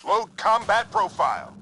Load combat profile.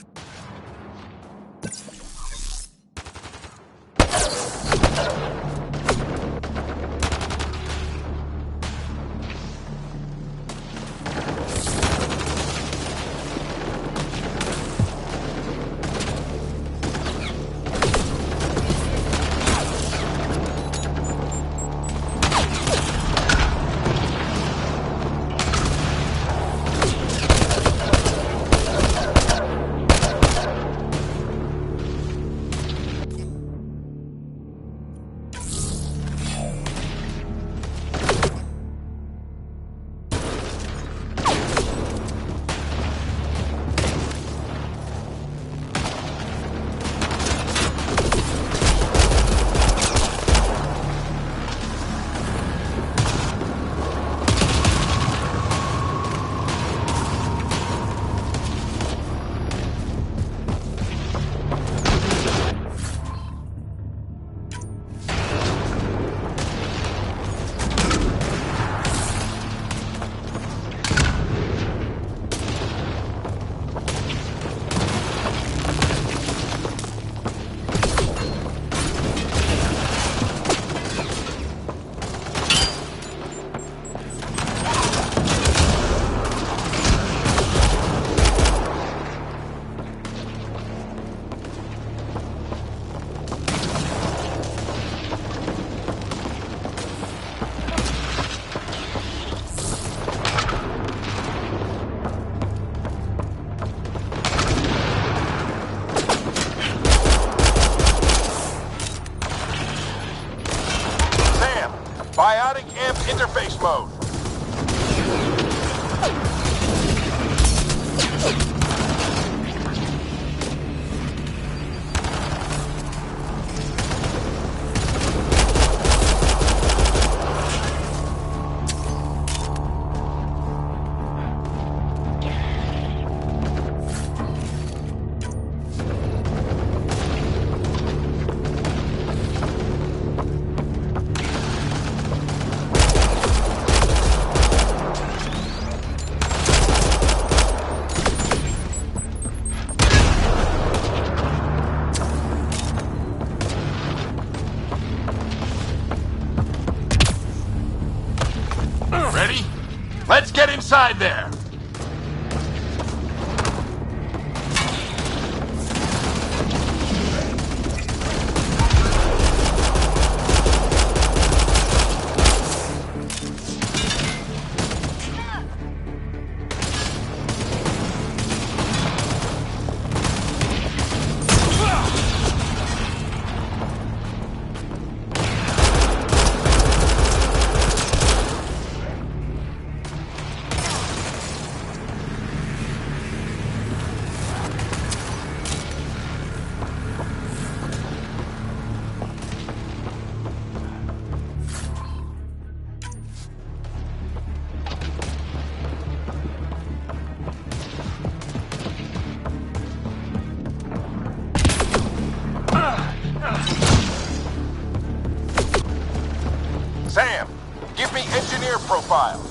Biotic amp interface mode. Ready? Let's get inside there! Sam, give me engineer profile.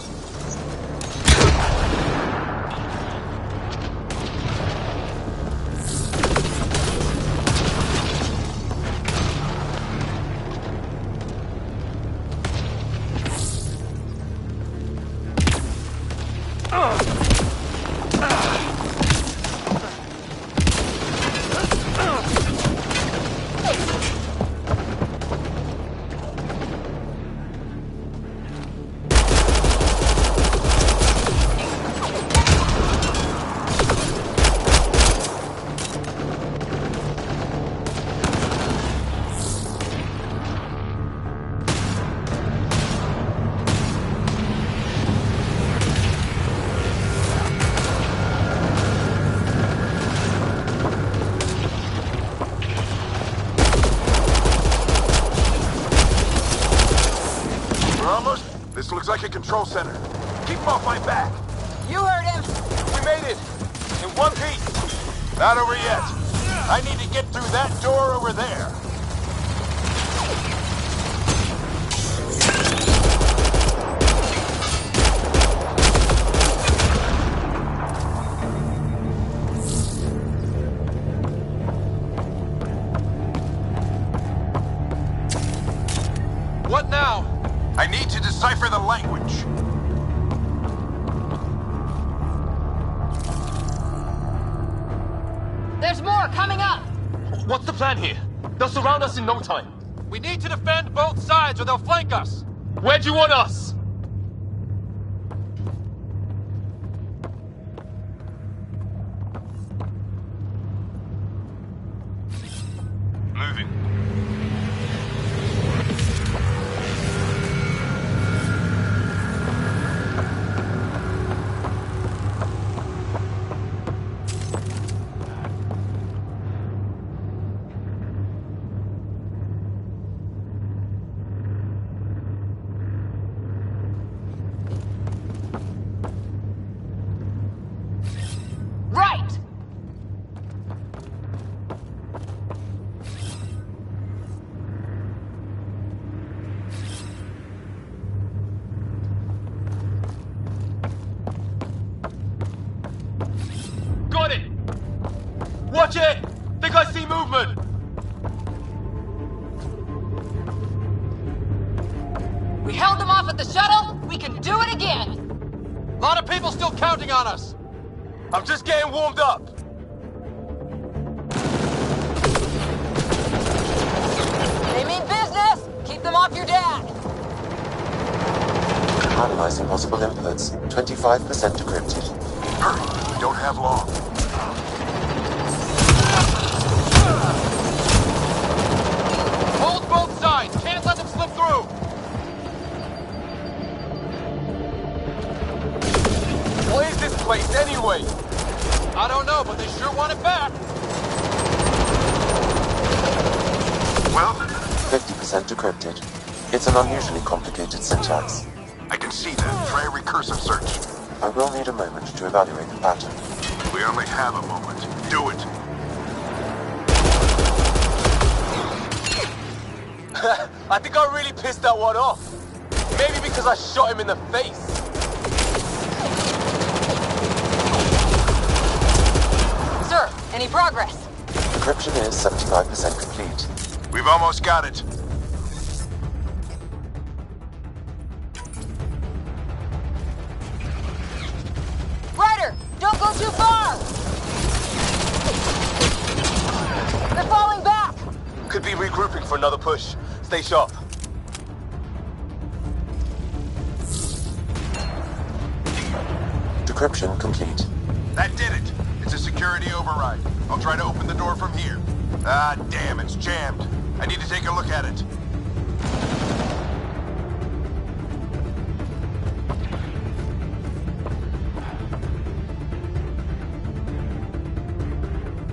This looks like a control center. Keep him off my back. You heard him. We made it. In one piece. Not over yet. I need to get through that door over there. What's the plan here? They'll surround us in no time. We need to defend both sides or they'll flank us. Where do you want us? Moving. Right! Got it! Watch it! Think I see movement! We held them off at the shuttle. We can do it again. A lot of people still counting on us. I'm just getting warmed up. They mean business. Keep them off your dad. Analyzing possible inputs. 25% decrypted. Hurry, we don't have long. Hold both sides. Can't let them slip through. What is this place anyway? I don't know, but they sure want it back. Well, 50% decrypted. It's an unusually complicated syntax. I can see that. Try a recursive search. I will need a moment to evaluate the pattern. We only have a moment. Do it. I think I really pissed that one off. Maybe because I shot him in the face. Sir, any progress? Decryption is 75% complete. We've almost got it. Ryder, don't go too far! They're falling back! Could be regrouping for another push. Stay sharp. Decryption complete. That did it. It's a security override. I'll try to open the door from here. Ah, damn, it's jammed. I need to take a look at it.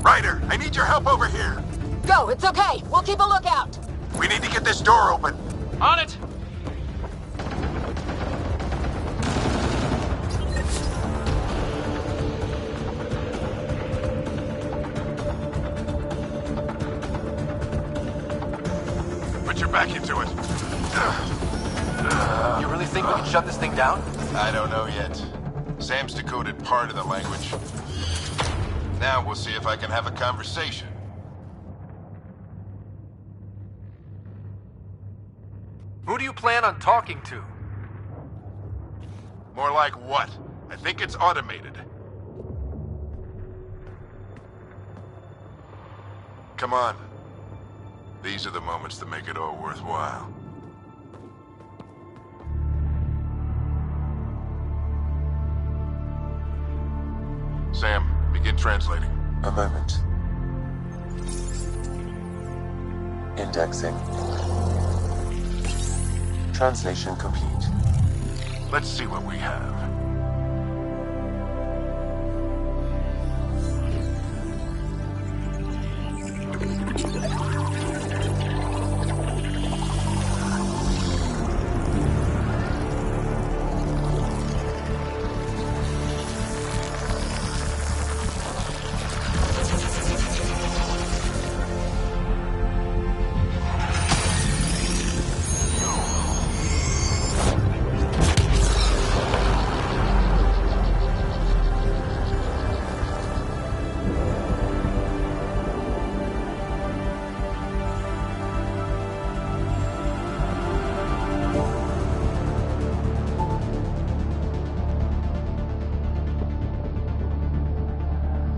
Ryder, I need your help over here. Go, it's okay. We'll keep a lookout. We need to get this door open. On it. Put your back into it. You really think we can shut this thing down? I don't know yet. Sam's decoded part of the language. Now we'll see if I can have a conversation. Who do you plan on talking to? More like what? I think it's automated. Come on. These are the moments that make it all worthwhile. Sam, begin translating. A moment. Indexing. Translation complete. Let's see what we have.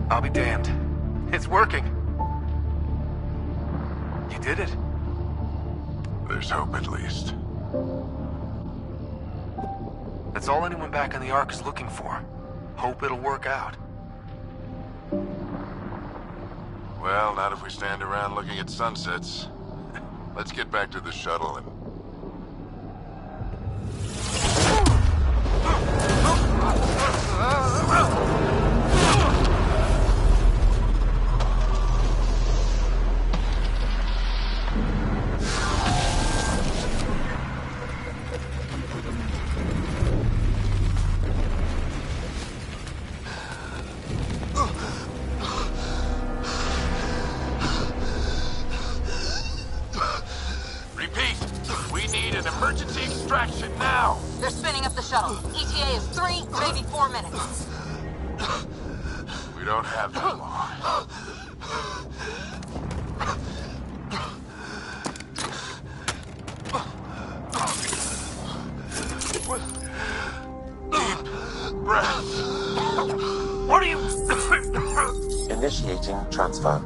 I'll be damned. It's working. did it. There's hope at least. That's all anyone back on the Ark is looking for. Hope it'll work out. Well, not if we stand around looking at sunsets. Let's get back to the shuttle and... Emergency extraction now! They're spinning up the shuttle. ETA is 3, maybe 4 minutes. We don't have that long. Deep breath. What are you... Initiating transfer.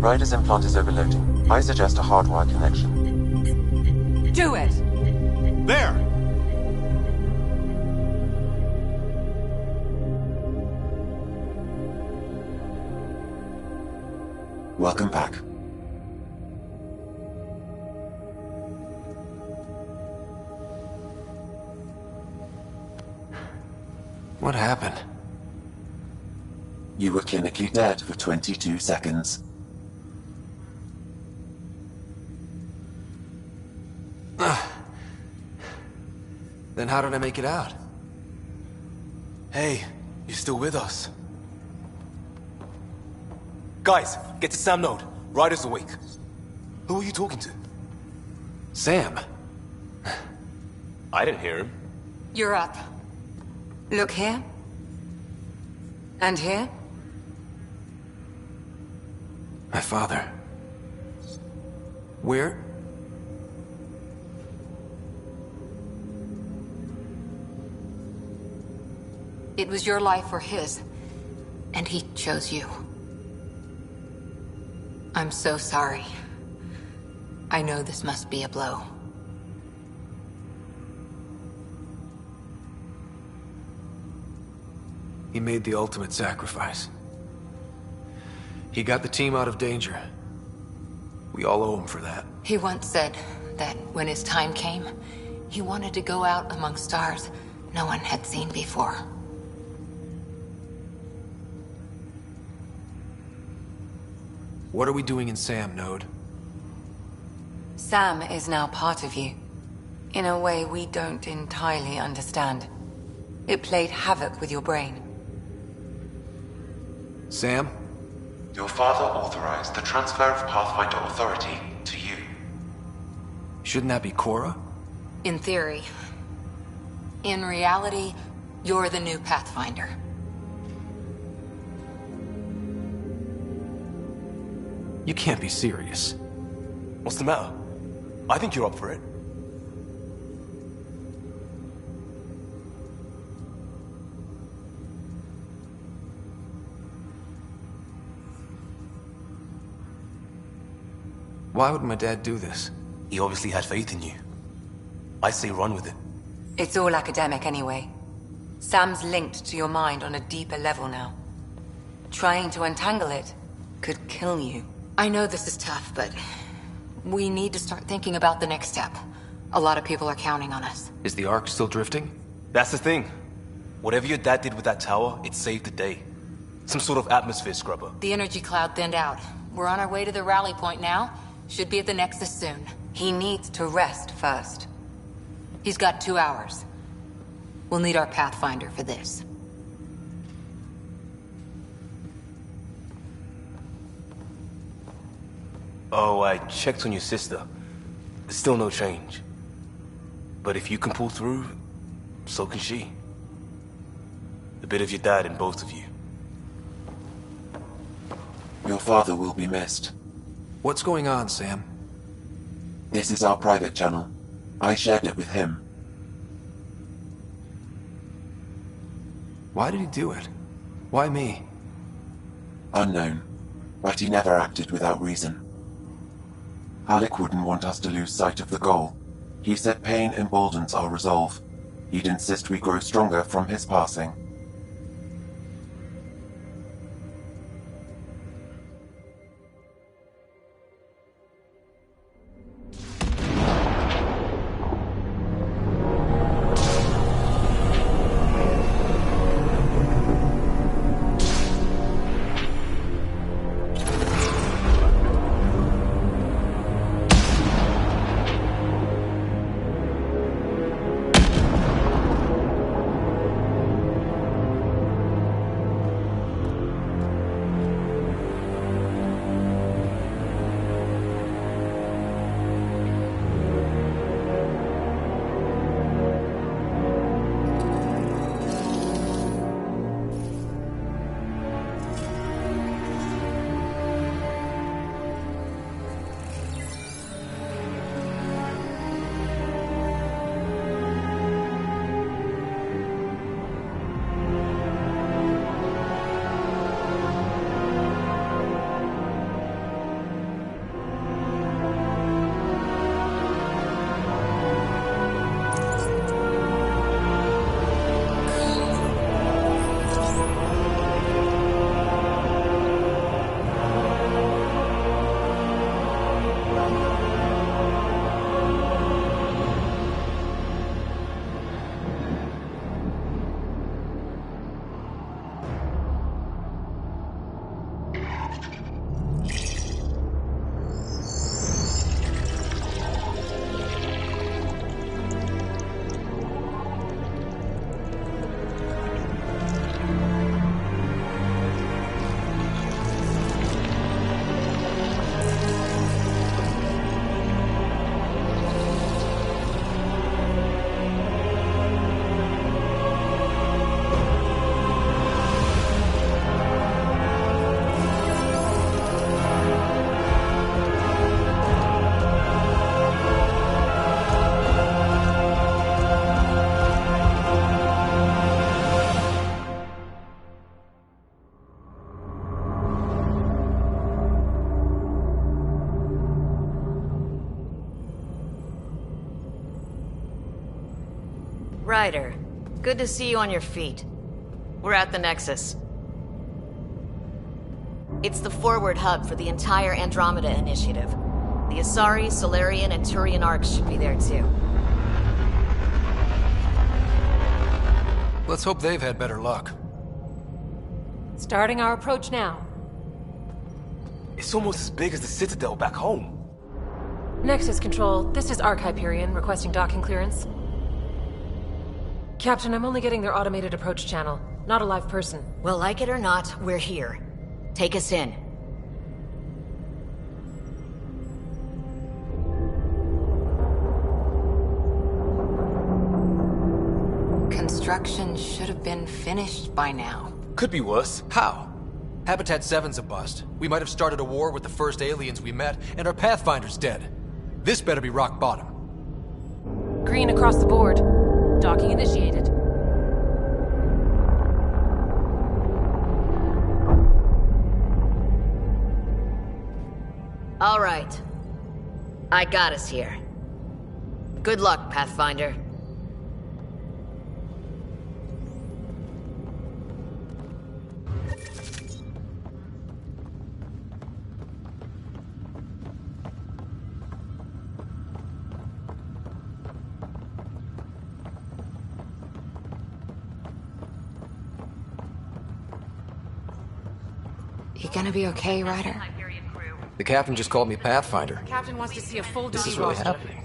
Ryder's implant is overloading. I suggest a hardwire connection. Do it! There! Welcome back. What happened? You were clinically dead for 22 seconds. Then how did I make it out? Hey, you still with us? Guys, get to Sam Node. Ryder's awake. Who are you talking to? Sam. I didn't hear him. You're up. Look here. And here. My father. Where? It was your life or his, and he chose you. I'm so sorry. I know this must be a blow. He made the ultimate sacrifice. He got the team out of danger. We all owe him for that. He once said that when his time came, he wanted to go out among stars no one had seen before. What are we doing in Sam, Node? Sam is now part of you, in a way we don't entirely understand. It played havoc with your brain. Sam? Your father authorized the transfer of Pathfinder authority to you. Shouldn't that be Cora? In theory. In reality, you're the new Pathfinder. You can't be serious. What's the matter? I think you're up for it. Why would my dad do this? He obviously had faith in you. I say run with it. It's all academic anyway. Sam's linked to your mind on a deeper level now. Trying to untangle it could kill you. I know this is tough, but we need to start thinking about the next step. A lot of people are counting on us. Is the Ark still drifting? That's the thing. Whatever your dad did with that tower, it saved the day. Some sort of atmosphere scrubber. The energy cloud thinned out. We're on our way to the rally point now. Should be at the Nexus soon. He needs to rest first. He's got 2 hours. We'll need our Pathfinder for this. Oh, I checked on your sister. There's still no change. But if you can pull through, so can she. A bit of your dad in both of you. Your father will be missed. What's going on, Sam? This is our private channel. I shared it with him. Why did he do it? Why me? Unknown, but he never acted without reason. Alec wouldn't want us to lose sight of the goal. He said pain emboldens our resolve. He'd insist we grow stronger from his passing. Ryder, good to see you on your feet. We're at the Nexus. It's the forward hub for the entire Andromeda initiative. The Asari, Solarian, and Turian arcs should be there too. Let's hope they've had better luck. Starting our approach now. It's almost as big as the Citadel back home. Nexus Control, this is Arc Hyperion requesting docking clearance. Captain, I'm only getting their automated approach channel, not a live person. Well, like it or not, we're here. Take us in. Construction should have been finished by now. Could be worse. How? Habitat 7's a bust. We might have started a war with the first aliens we met, and our Pathfinder's dead. This better be rock bottom. Green across the board. Docking initiated. All right. I got us here. Good luck, Pathfinder. You gonna be okay, Ryder? The captain just called me Pathfinder. Captain wants to see a full This duty is really roster. happening.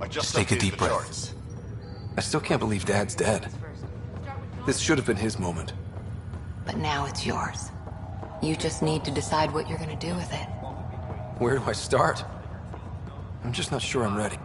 Just take a deep breath. I still can't believe Dad's dead. This should have been his moment. But now it's yours. You just need to decide what you're gonna do with it. Where do I start? I'm just not sure I'm ready.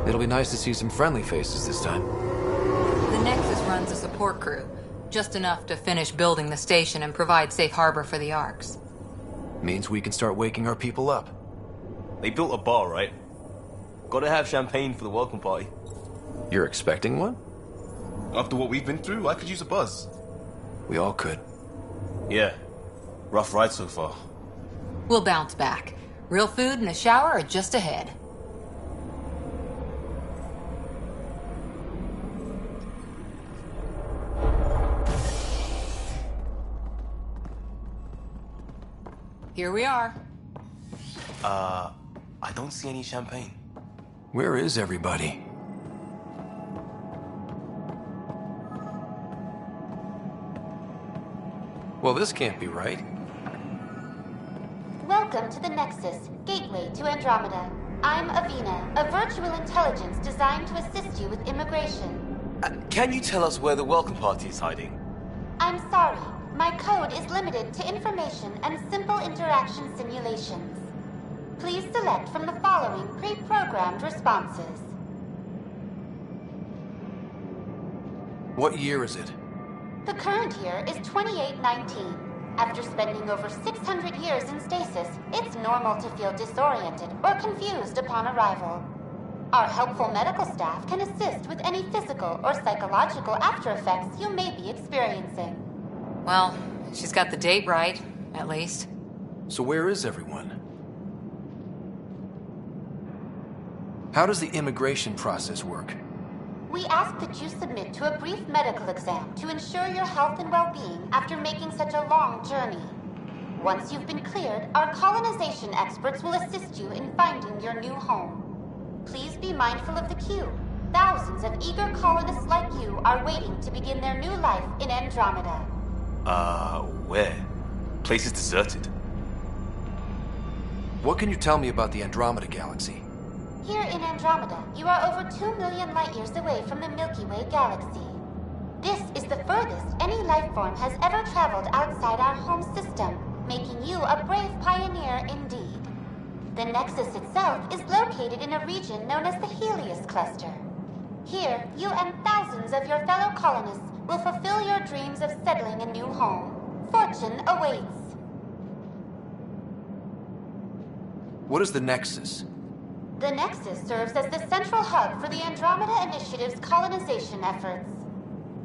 It'll be nice to see some friendly faces this time. The Nexus runs a support crew. Just enough to finish building the station and provide safe harbor for the Arks. Means we can start waking our people up. They built a bar, right? Gotta have champagne for the welcome party. You're expecting one? After what we've been through, I could use a buzz. We all could. Yeah. Rough ride so far. We'll bounce back. Real food and a shower are just ahead. Here we are. I don't see any champagne. Where is everybody? Well, this can't be right. Welcome to the Nexus, gateway to Andromeda. I'm Avina, a virtual intelligence designed to assist you with immigration. Can you tell us where the welcome party is hiding? I'm sorry, my code is limited to information and simple interaction simulations. Please select from the following pre-programmed responses. What year is it? The current year is 2819. After spending over 600 years in stasis, it's normal to feel disoriented or confused upon arrival. Our helpful medical staff can assist with any physical or psychological after-effects you may be experiencing. Well, she's got the date right, at least. So where is everyone? How does the immigration process work? We ask that you submit to a brief medical exam to ensure your health and well-being after making such a long journey. Once you've been cleared, our colonization experts will assist you in finding your new home. Please be mindful of the queue. Thousands of eager colonists like you are waiting to begin their new life in Andromeda. Where? Place is deserted. What can you tell me about the Andromeda galaxy? Here in Andromeda, you are over 2 million light-years away from the Milky Way galaxy. This is the furthest any life form has ever traveled outside our home system, making you a brave pioneer indeed. The Nexus itself is located in a region known as the Helios Cluster. Here, you and thousands of your fellow colonists will fulfill your dreams of settling a new home. Fortune awaits. What is the Nexus? The Nexus serves as the central hub for the Andromeda Initiative's colonization efforts.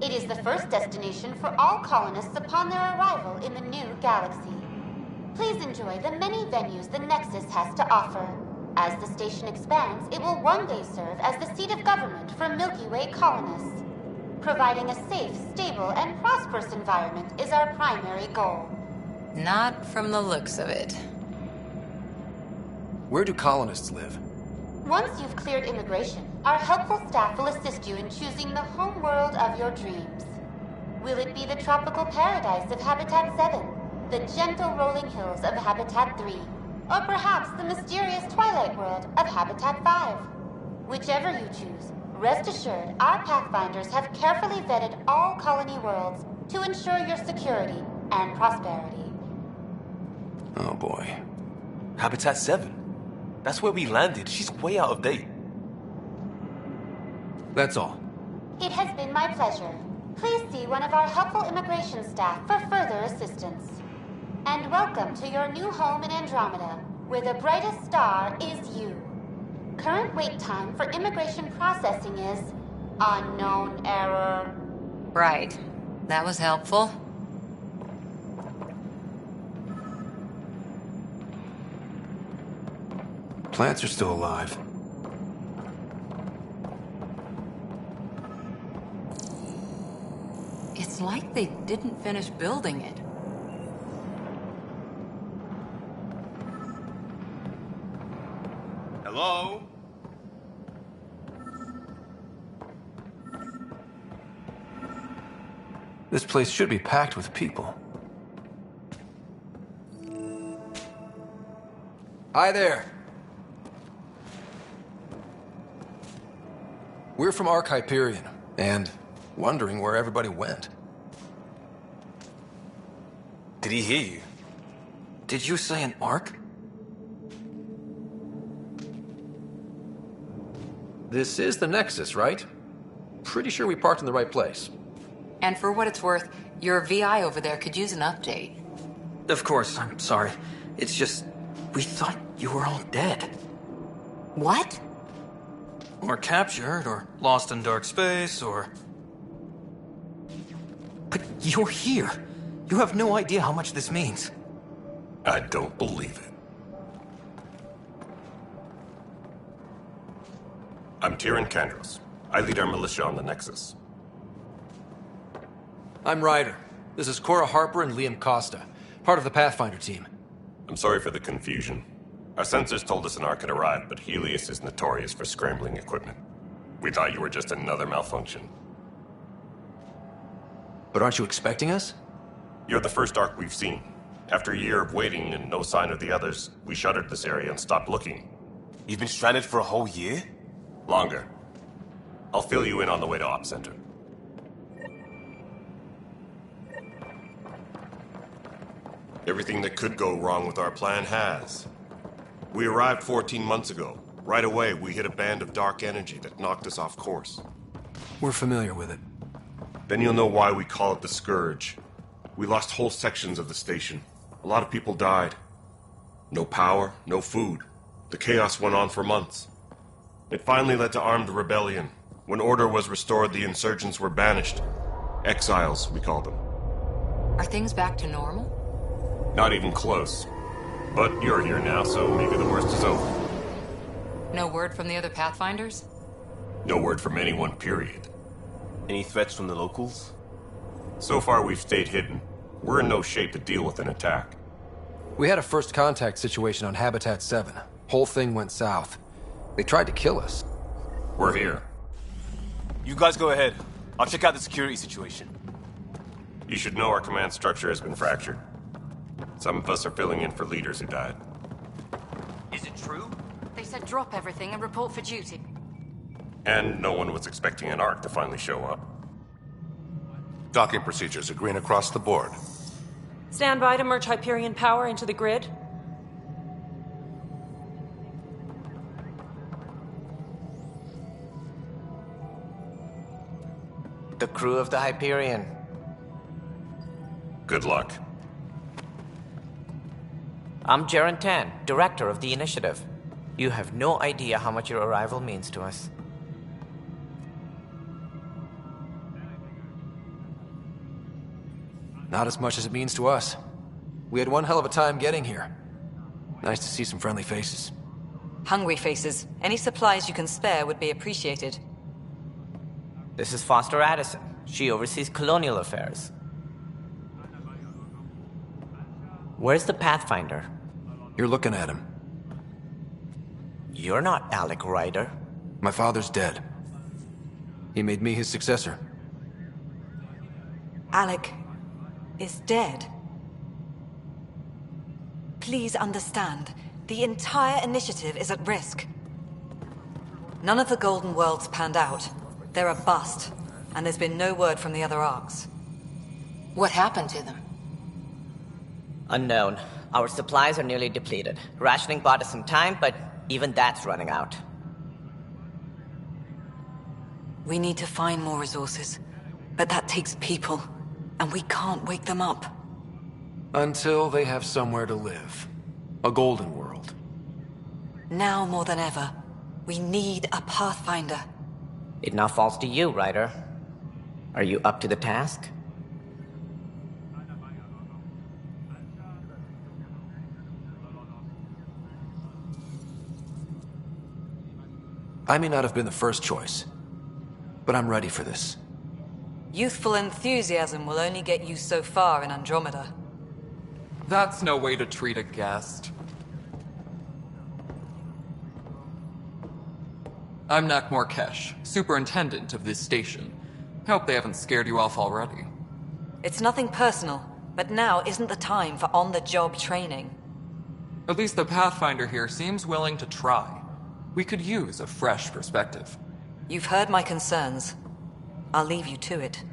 It is the first destination for all colonists upon their arrival in the new galaxy. Please enjoy the many venues the Nexus has to offer. As the station expands, it will one day serve as the seat of government for Milky Way colonists. Providing a safe, stable, and prosperous environment is our primary goal. Not from the looks of it. Where do colonists live? Once you've cleared immigration, our helpful staff will assist you in choosing the home world of your dreams. Will it be the tropical paradise of Habitat 7, the gentle rolling hills of Habitat 3, or perhaps the mysterious twilight world of Habitat 5? Whichever you choose, rest assured our Pathfinders have carefully vetted all colony worlds to ensure your security and prosperity. Oh boy. Habitat 7? That's where we landed. She's way out of date. That's all. It has been my pleasure. Please see one of our helpful immigration staff for further assistance. And welcome to your new home in Andromeda, where the brightest star is you. Current wait time for immigration processing is unknown error. Right. That was helpful. Plants are still alive. It's like they didn't finish building it. Hello? This place should be packed with people. Hi there. We're from Ark Hyperion, and wondering where everybody went. Did he hear you? Did you say an Ark? This is the Nexus, right? Pretty sure we parked in the right place. And for what it's worth, your VI over there could use an update. Of course, I'm sorry. It's just, we thought you were all dead. What? Or captured, or lost in dark space, or... But you're here. You have no idea how much this means. I don't believe it. I'm Tyrion Kandros. I lead our militia on the Nexus. I'm Ryder. This is Cora Harper and Liam Costa, part of the Pathfinder team. I'm sorry for the confusion. Our sensors told us an Ark had arrived, but Helios is notorious for scrambling equipment. We thought you were just another malfunction. But aren't you expecting us? You're the first Ark we've seen. After a year of waiting and no sign of the others, we shuttered this area and stopped looking. You've been stranded for a whole year? Longer. I'll fill you in on the way to Op Center. Everything that could go wrong with our plan has. We arrived 14 months ago. Right away, we hit a band of dark energy that knocked us off course. We're familiar with it. Then you'll know why we call it the Scourge. We lost whole sections of the station. A lot of people died. No power, no food. The chaos went on for months. It finally led to armed rebellion. When order was restored, the insurgents were banished. Exiles, we call them. Are things back to normal? Not even close. But you're here now, so maybe the worst is over. No word from the other Pathfinders? No word from anyone, period. Any threats from the locals? So far, we've stayed hidden. We're in no shape to deal with an attack. We had a first contact situation on Habitat 7. Whole thing went south. They tried to kill us. We're here. You guys go ahead. I'll check out the security situation. You should know our command structure has been fractured. Some of us are filling in for leaders who died. Is it true? They said drop everything and report for duty. And no one was expecting an Ark to finally show up. Docking procedures are green across the board. Stand by to merge Hyperion power into the grid. The crew of the Hyperion. Good luck. I'm Jaren Tan, director of the initiative. You have no idea how much your arrival means to us. Not as much as it means to us. We had one hell of a time getting here. Nice to see some friendly faces. Hungry faces. Any supplies you can spare would be appreciated. This is Foster Addison. She oversees colonial affairs. Where's the Pathfinder? You're looking at him. You're not Alec Ryder. My father's dead. He made me his successor. Alec is dead. Please understand, the entire initiative is at risk. None of the Golden Worlds panned out. They're a bust, and there's been no word from the other Arks. What happened to them? Unknown. Our supplies are nearly depleted. Rationing bought us some time, but even that's running out. We need to find more resources, but that takes people, and we can't wake them up. Until they have somewhere to live. A golden world. Now more than ever, we need a Pathfinder. It now falls to you, Ryder. Are you up to the task? I may not have been the first choice, but I'm ready for this. Youthful enthusiasm will only get you so far in Andromeda. That's no way to treat a guest. I'm Nak Morkesh, superintendent of this station. Hope they haven't scared you off already. It's nothing personal, but now isn't the time for on-the-job training. At least the Pathfinder here seems willing to try. We could use a fresh perspective. You've heard my concerns. I'll leave you to it.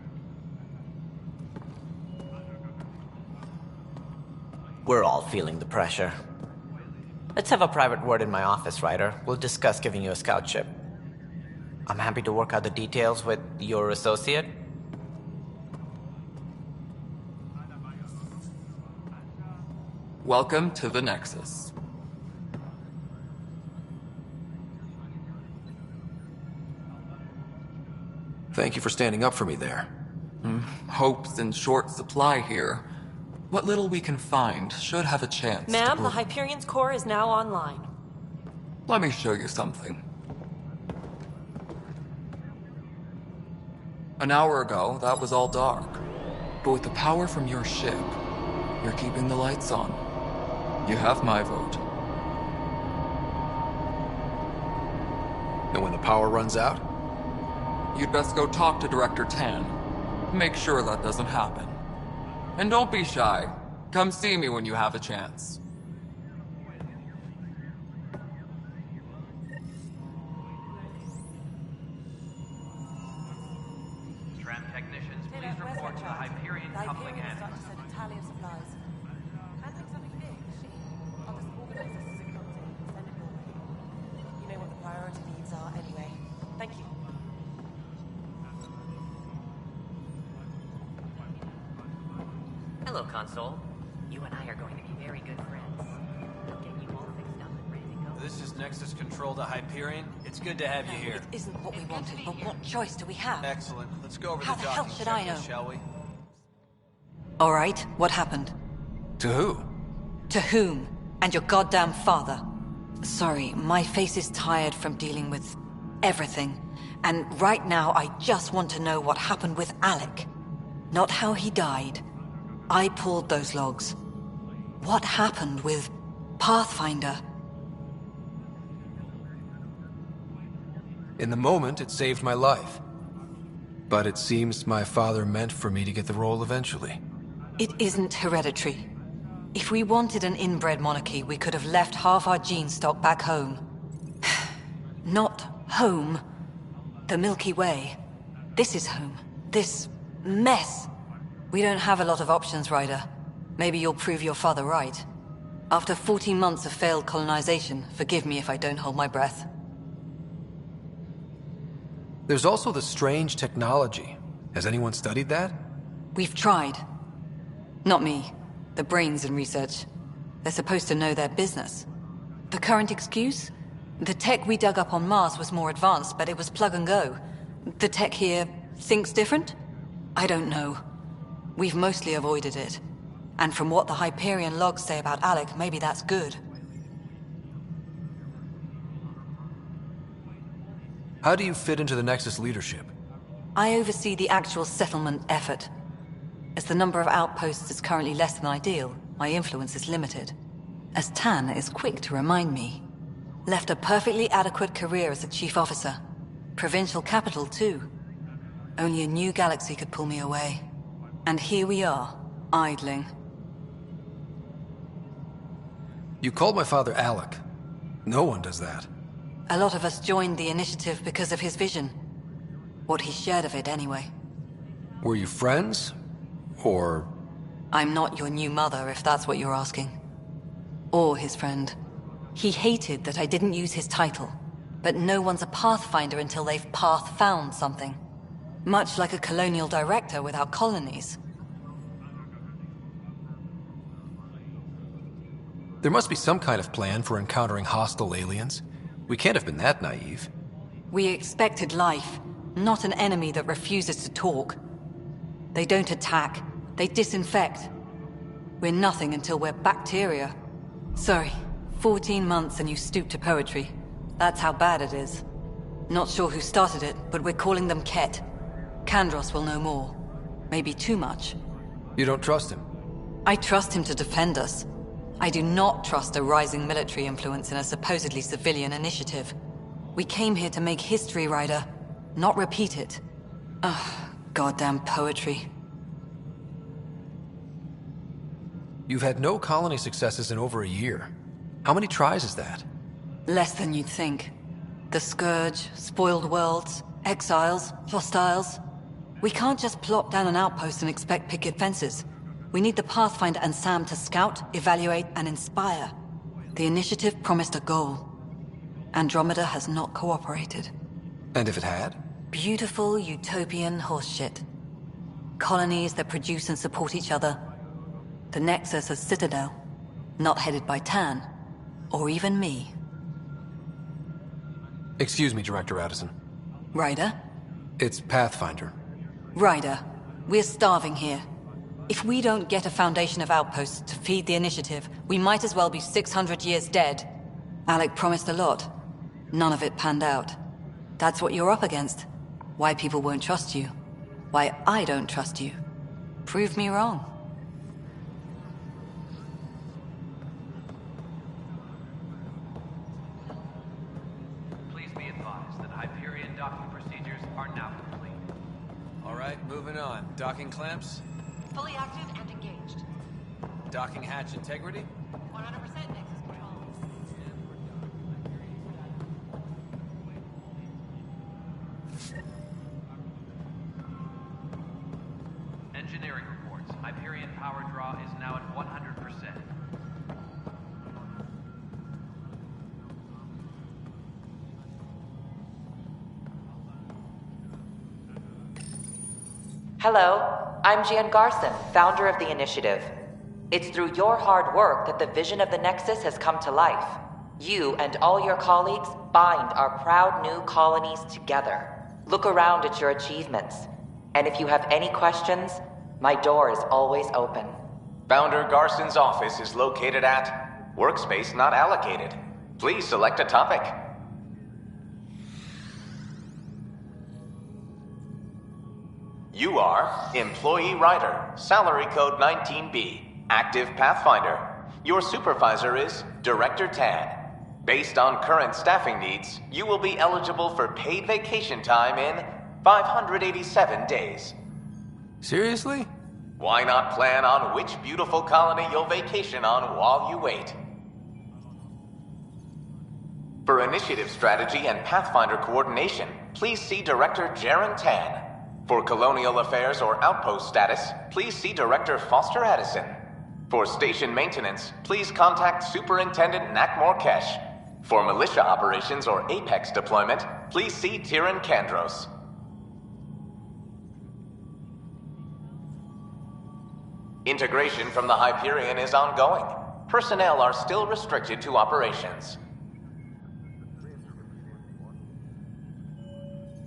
We're all feeling the pressure. Let's have a private word in my office, Ryder. We'll discuss giving you a scout ship. I'm happy to work out the details with your associate. Welcome to the Nexus. Thank you for standing up for me there. Hope's in short supply here. What little we can find should have a chance Ma'am, to the Hyperion's core is now online. Let me show you something. An hour ago, that was all dark. But with the power from your ship, you're keeping the lights on. You have my vote. And when the power runs out? You'd best go talk to Director Tan. Make sure that doesn't happen. And don't be shy. Come see me when you have a chance. Tram technicians, please report to the Hyperion coupling end. You know what the priority needs are anyway. Thank you. Hello, Console. You and I are going to be very good friends. I'll get you all fixed up and ready to go. This is Nexus Control to Hyperion. It's good to have you here. It isn't what we wanted, but what choice do we have? Excellent. Let's go over How the the hell docking should I checklist, know? shall we? All right, what happened? To who? To whom? And your goddamn father. Sorry, my face is tired from dealing with everything. And right now, I just want to know what happened with Alec. Not how he died. I pulled those logs. What happened with Pathfinder? In the moment, it saved my life. But it seems my father meant for me to get the role eventually. It isn't hereditary. If we wanted an inbred monarchy, we could have left half our gene stock back home. Not home. The Milky Way. This is home. This mess. We don't have a lot of options, Ryder. Maybe you'll prove your father right. After 14 months of failed colonization, forgive me if I don't hold my breath. There's also the strange technology. Has anyone studied that? We've tried. Not me. The brains in research. They're supposed to know their business. The current excuse? The tech we dug up on Mars was more advanced, but it was plug and go. The tech here thinks different? I don't know. We've mostly avoided it. And from what the Hyperion logs say about Alec, maybe that's good. How do you fit into the Nexus leadership? I oversee the actual settlement effort. As the number of outposts is currently less than ideal, my influence is limited. As Tan is quick to remind me. Left a perfectly adequate career as a chief officer. Provincial capital, too. Only a new galaxy could pull me away. And here we are, idling. You called my father Alec. No one does that. A lot of us joined the initiative because of his vision. What he shared of it, anyway. Were you friends? Or... I'm not your new mother, if that's what you're asking. Or his friend. He hated that I didn't use his title. But no one's a Pathfinder until they've path-found something. Much like a colonial director without colonies. There must be some kind of plan for encountering hostile aliens. We can't have been that naive. We expected life, not an enemy that refuses to talk. They don't attack, they disinfect. We're nothing until we're bacteria. Sorry, 14 months and you stoop to poetry. That's how bad it is. Not sure who started it, but we're calling them Ket. Kandros will know more. Maybe too much. You don't trust him? I trust him to defend us. I do not trust a rising military influence in a supposedly civilian initiative. We came here to make history, Ryder, not repeat it. Ugh, goddamn poetry. You've had no colony successes in over a year. How many tries is that? Less than you'd think. The Scourge, spoiled worlds, exiles, hostiles. We can't just plop down an outpost and expect picket fences. We need the Pathfinder and Sam to scout, evaluate, and inspire. The initiative promised a goal. Andromeda has not cooperated. And if it had? Beautiful utopian horseshit. Colonies that produce and support each other. The Nexus as Citadel. Not headed by Tan. Or even me. Excuse me, Director Addison. Ryder? It's Pathfinder. Ryder, we're starving here. If we don't get a foundation of outposts to feed the initiative, we might as well be 600 years dead. Alec promised a lot. None of it panned out. That's what you're up against. Why people won't trust you. Why I don't trust you. Prove me wrong. Please be advised that Hyperion docking procedures are now complete. All right, moving on. Docking clamps? Fully active and engaged. Docking hatch integrity? 100% Nexus control. Engineering reports. Hyperion power draw is now at 100%. Hello, I'm Jan Garson, founder of the Initiative. It's through your hard work that the vision of the Nexus has come to life. You and all your colleagues bind our proud new colonies together. Look around at your achievements. And if you have any questions, my door is always open. Founder Garson's office is located at Workspace Not Allocated. Please select a topic. You are Employee Writer, Salary Code 19B, Active Pathfinder. Your supervisor is Director Tan. Based on current staffing needs, you will be eligible for paid vacation time in 587 days. Seriously? Why not plan on which beautiful colony you'll vacation on while you wait? For initiative strategy and Pathfinder coordination, please see Director Jaren Tan. For colonial affairs or outpost status, please see Director Foster Addison. For station maintenance, please contact Superintendent Nakmor Kesh. For militia operations or Apex deployment, please see Tyran Kandros. Integration from the Hyperion is ongoing. Personnel are still restricted to operations.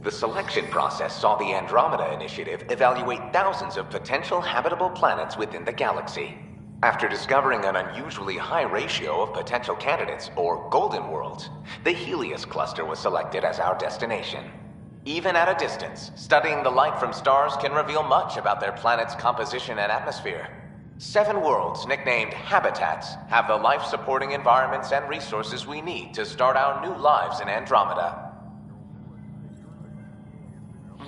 The selection process saw the Andromeda Initiative evaluate thousands of potential habitable planets within the galaxy. After discovering an unusually high ratio of potential candidates, or golden worlds, the Helios cluster was selected as our destination. Even at a distance, studying the light from stars can reveal much about their planet's composition and atmosphere. 7 worlds, nicknamed habitats, have the life-supporting environments and resources we need to start our new lives in Andromeda.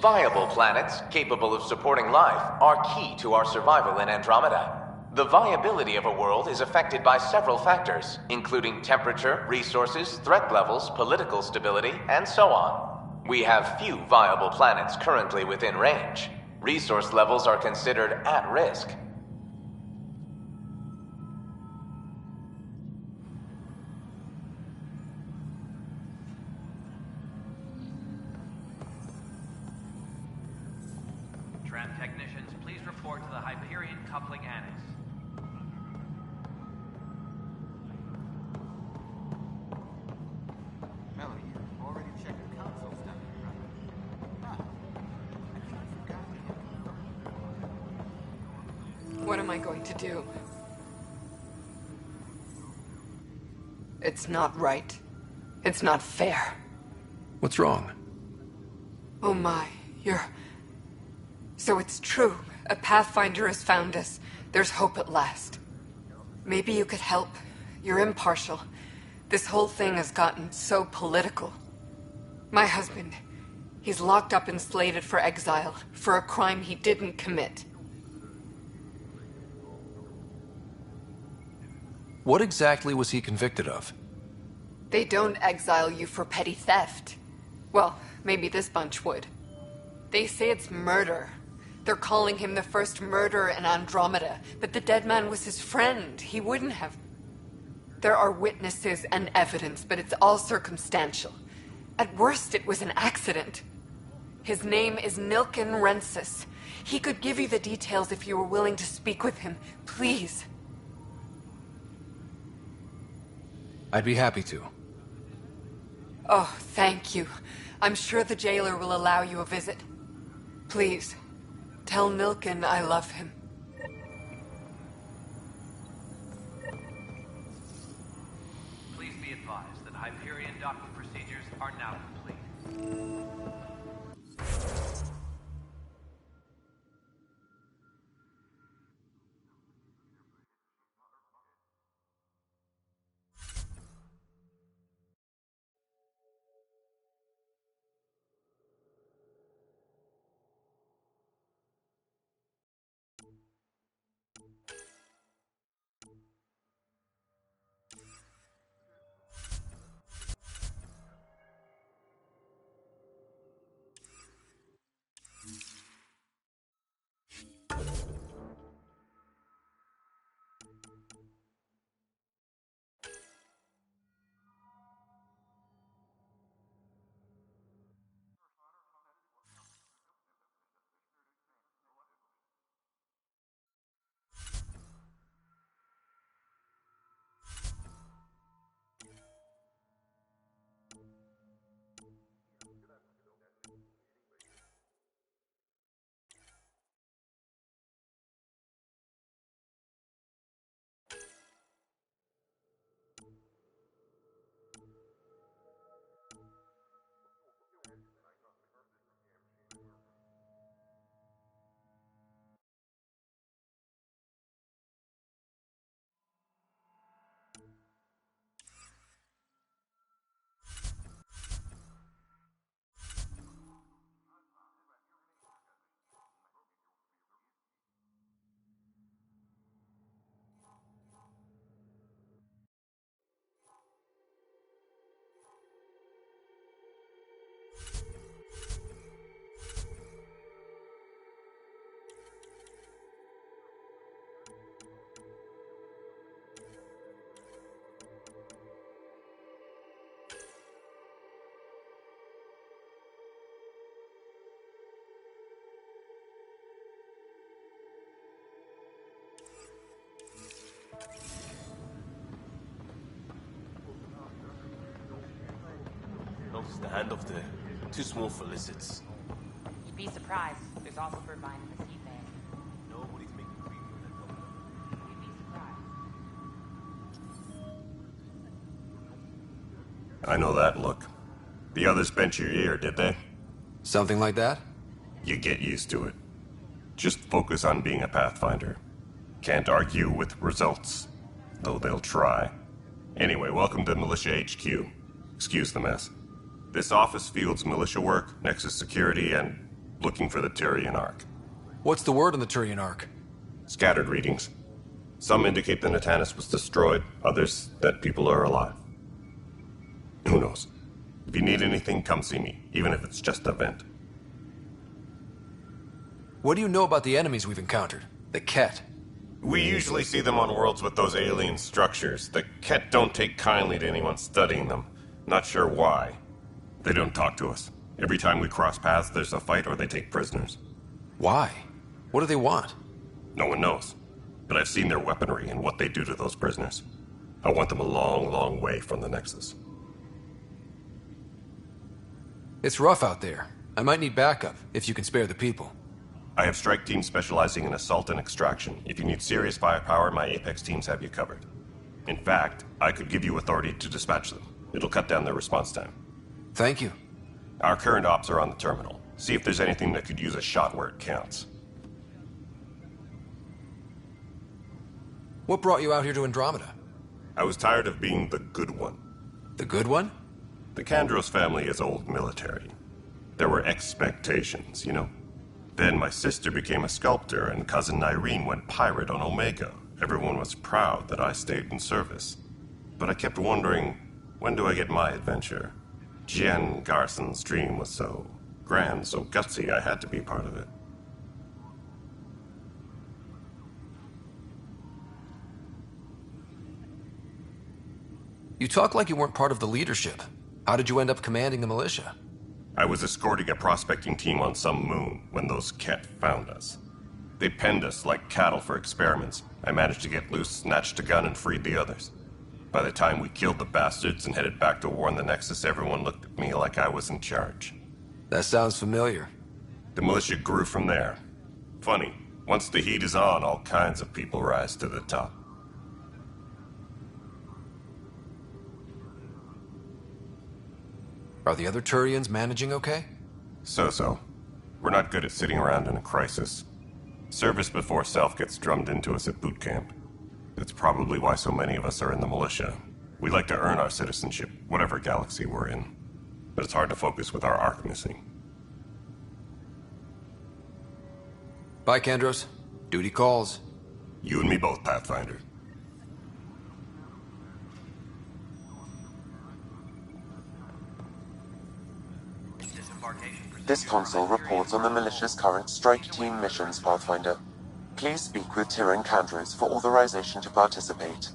Viable planets, capable of supporting life, are key to our survival in Andromeda. The viability of a world is affected by several factors, including temperature, resources, threat levels, political stability, and so on. We have few viable planets currently within range. Resource levels are considered at risk. Tram technicians, please report to the Hyperion Coupling Annex. Melody, you've already checked the console stuff. What am I going to do? It's not right. It's not fair. What's wrong? Oh my, you're... So it's true. A Pathfinder has found us. There's hope at last. Maybe you could help. You're impartial. This whole thing has gotten so political. My husband. He's locked up and slated for exile for a crime he didn't commit. What exactly was he convicted of? They don't exile you for petty theft. Well, maybe this bunch would. They say it's murder. They're calling him the first murderer in Andromeda, but the dead man was his friend. He wouldn't have... There are witnesses and evidence, but it's all circumstantial. At worst, it was an accident. His name is Nilken Rensis. He could give you the details if you were willing to speak with him. Please. I'd be happy to. Oh, thank you. I'm sure the jailer will allow you a visit. Please, tell Nilken I love him. Please be advised that Hyperion docking procedures are now complete. Notice the handoff there. Too small for lizards. You'd be surprised. There's also birdvine in the seed bag. Nobody's making creepy with that number. You'd be surprised. I know that look. The others bent your ear, did they? Something like that? You get used to it. Just focus on being a Pathfinder. Can't argue with results, though they'll try. Anyway, welcome to Militia HQ. Excuse the mess. This office fields militia work, Nexus security, and looking for the Turian Ark. What's the word on the Turian Ark? Scattered readings. Some indicate the Natanus was destroyed, others that people are alive. Who knows? If you need anything, come see me, even if it's just a vent. What do you know about the enemies we've encountered? The Ket? We usually see them on worlds with those alien structures. The Ket don't take kindly to anyone studying them. Not sure why. They don't talk to us. Every time we cross paths, there's a fight or they take prisoners. Why? What do they want? No one knows. But I've seen their weaponry and what they do to those prisoners. I want them a long, long way from the Nexus. It's rough out there. I might need backup, if you can spare the people. I have strike teams specializing in assault and extraction. If you need serious firepower, my Apex teams have you covered. In fact, I could give you authority to dispatch them. It'll cut down their response time. Thank you. Our current ops are on the terminal. See if there's anything that could use a shot where it counts. What brought you out here to Andromeda? I was tired of being the good one. The good one? The Kandros family is old military. There were expectations, you know? Then my sister became a sculptor and cousin Irene went pirate on Omega. Everyone was proud that I stayed in service. But I kept wondering, when do I get my adventure? Jen Garson's dream was so grand, so gutsy, I had to be part of it. You talk like you weren't part of the leadership. How did you end up commanding the militia? I was escorting a prospecting team on some moon when those Ket found us. They penned us like cattle for experiments. I managed to get loose, snatched a gun, and freed the others. By the time we killed the bastards and headed back to warn the Nexus, everyone looked at me like I was in charge. That sounds familiar. The militia grew from there. Funny, once the heat is on, all kinds of people rise to the top. Are the other Turians managing okay? So-so. We're not good at sitting around in a crisis. Service before self gets drummed into us at boot camp. That's probably why so many of us are in the militia. We like to earn our citizenship, whatever galaxy we're in. But it's hard to focus with our arc missing. Bye, Kandros. Duty calls. You and me both, Pathfinder. This console reports on the militia's current strike team missions, Pathfinder. Please speak with Tyrion Kandros for authorization to participate.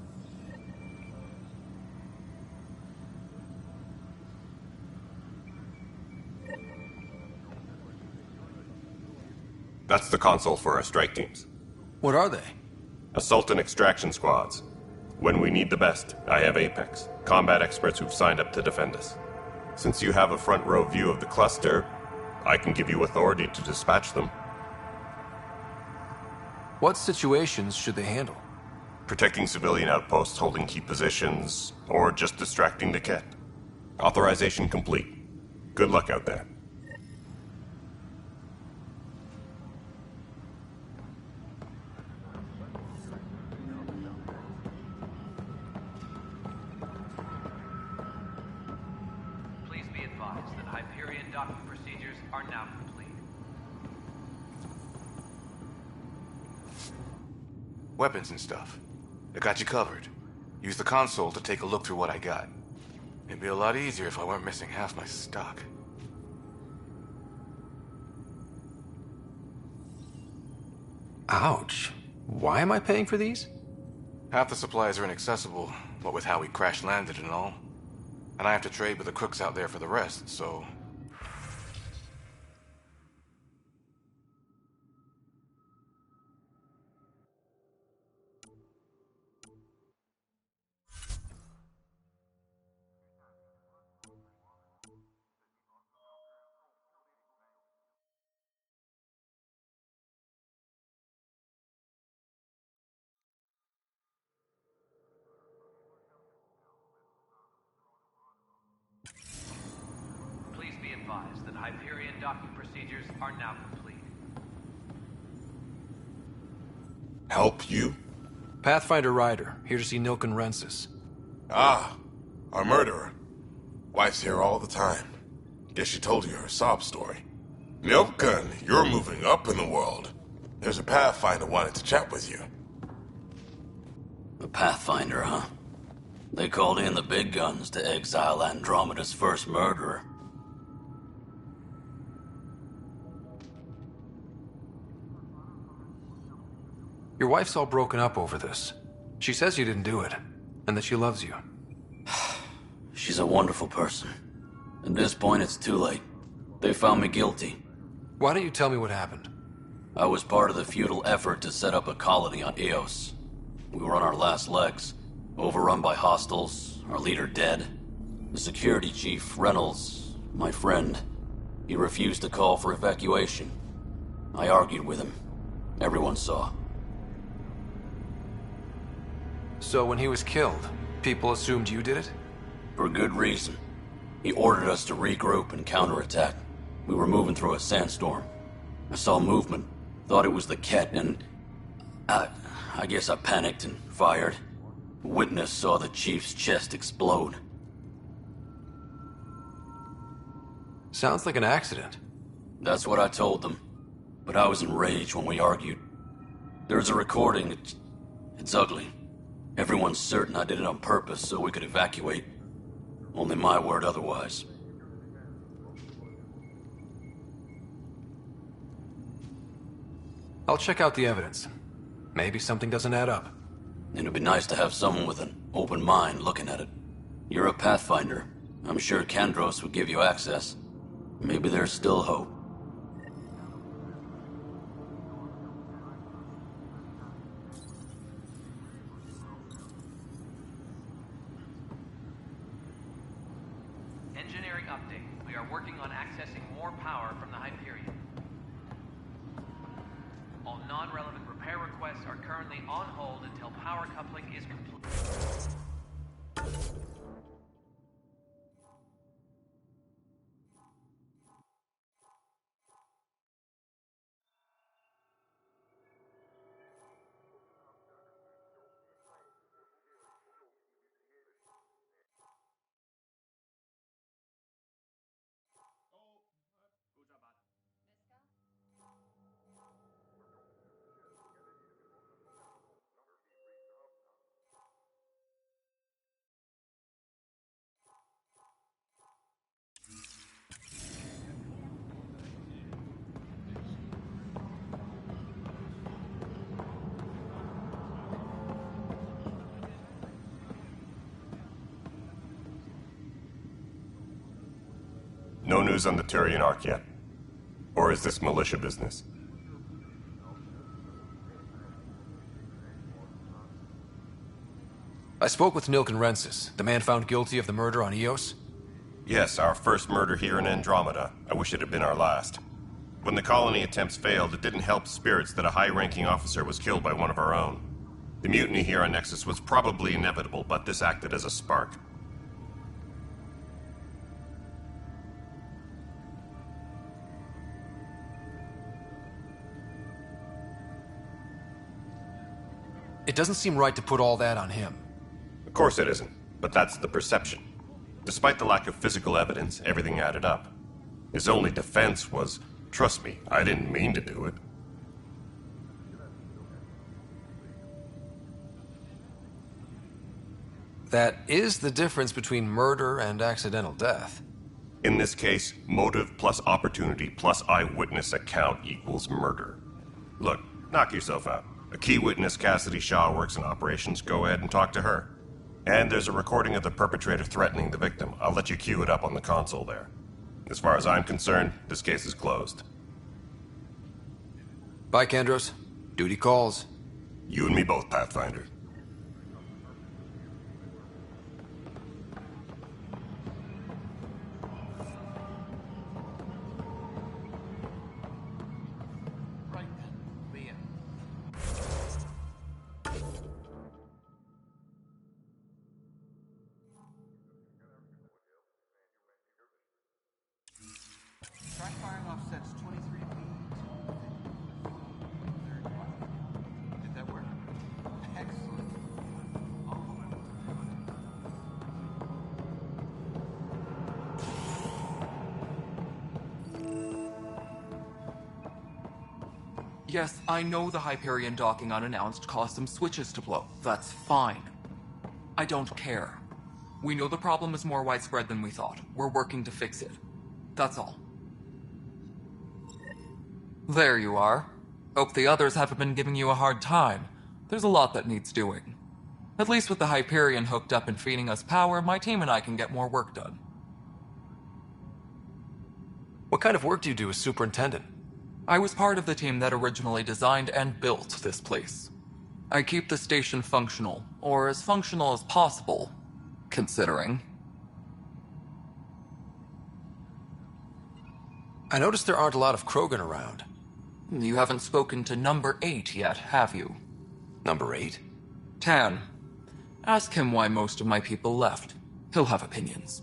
That's the console for our strike teams. What are they? Assault and extraction squads. When we need the best, I have Apex, combat experts who've signed up to defend us. Since you have a front row view of the cluster, I can give you authority to dispatch them. What situations should they handle? Protecting civilian outposts, holding key positions, or just distracting the Ket. Authorization complete. Good luck out there. Please be advised that Hyperion docking procedures are now complete. Weapons and stuff. I got you covered. Use the console to take a look through what I got. It'd be a lot easier if I weren't missing half my stock. Ouch. Why am I paying for these? Half the supplies are inaccessible, what with how we crash-landed and all. And I have to trade with the crooks out there for the rest, so... Please be advised that Hyperion docking procedures are now complete. Help you? Pathfinder Ryder, here to see Nilken Rensis. Ah, our murderer. Wife's here all the time. Guess she told you her sob story. Nilken, you're moving up in the world. There's a Pathfinder wanted to chat with you. The Pathfinder, huh? They called in the big guns to exile Andromeda's first murderer. Your wife's all broken up over this. She says you didn't do it, and that she loves you. She's a wonderful person. At this point, it's too late. They found me guilty. Why don't you tell me what happened? I was part of the futile effort to set up a colony on Eos. We were on our last legs, overrun by hostiles, our leader dead. The security chief, Reynolds, my friend, he refused to call for evacuation. I argued with him. Everyone saw. So when he was killed, people assumed you did it? For good reason. He ordered us to regroup and counterattack. We were moving through a sandstorm. I saw movement, thought it was the Ket, and... I guess I panicked and fired. Witness saw the chief's chest explode. Sounds like an accident. That's what I told them. But I was enraged when we argued. There's a recording. It's ugly. Everyone's certain I did it on purpose so we could evacuate. Only my word otherwise. I'll check out the evidence. Maybe something doesn't add up. It'd be nice to have someone with an open mind looking at it. You're a Pathfinder. I'm sure Kandros would give you access. Maybe there's still hope. Engineering update. We are working on accessing more power from the Hyperion. All non-relevant repair requests are currently on hold until power coupling is complete. No news on the Turian Ark yet? Or is this militia business? I spoke with Nilk and Rensis, the man found guilty of the murder on Eos. Yes, our first murder here in Andromeda. I wish it had been our last. When the colony attempts failed, it didn't help spirits that a high-ranking officer was killed by one of our own. The mutiny here on Nexus was probably inevitable, but this acted as a spark. It doesn't seem right to put all that on him. Of course it isn't, but that's the perception. Despite the lack of physical evidence, everything added up. His only defense was, trust me, I didn't mean to do it. That is the difference between murder and accidental death. In this case, motive plus opportunity plus eyewitness account equals murder. Look, knock yourself out. A key witness, Cassidy Shaw, works in operations. Go ahead and talk to her. And there's a recording of the perpetrator threatening the victim. I'll let you cue it up on the console there. As far as I'm concerned, this case is closed. Bye, Kandros. Duty calls. You and me both, Pathfinder. Try firing offsets 23 leads. Did that work? Excellent. Yes, I know the Hyperion docking unannounced caused some switches to blow. That's fine. I don't care. We know the problem is more widespread than we thought. We're working to fix it. That's all. There you are. Hope the others haven't been giving you a hard time. There's a lot that needs doing. At least with the Hyperion hooked up and feeding us power, my team and I can get more work done. What kind of work do you do as superintendent? I was part of the team that originally designed and built this place. I keep the station functional, or as functional as possible, considering. I noticed there aren't a lot of Krogan around. You haven't spoken to number 8 yet, have you? Number 8? Tan. Ask him why most of my people left. He'll have opinions.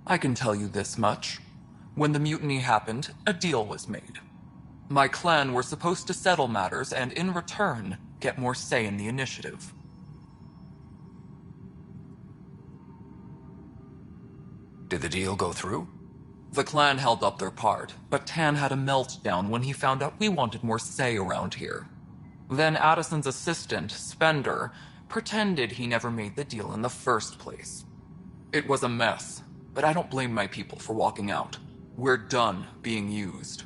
I can tell you this much. When the mutiny happened, a deal was made. My clan were supposed to settle matters and, in return, get more say in the initiative. Did the deal go through? The clan held up their part, but Tan had a meltdown when he found out we wanted more say around here. Then Addison's assistant, Spender, pretended he never made the deal in the first place. It was a mess, but I don't blame my people for walking out. We're done being used.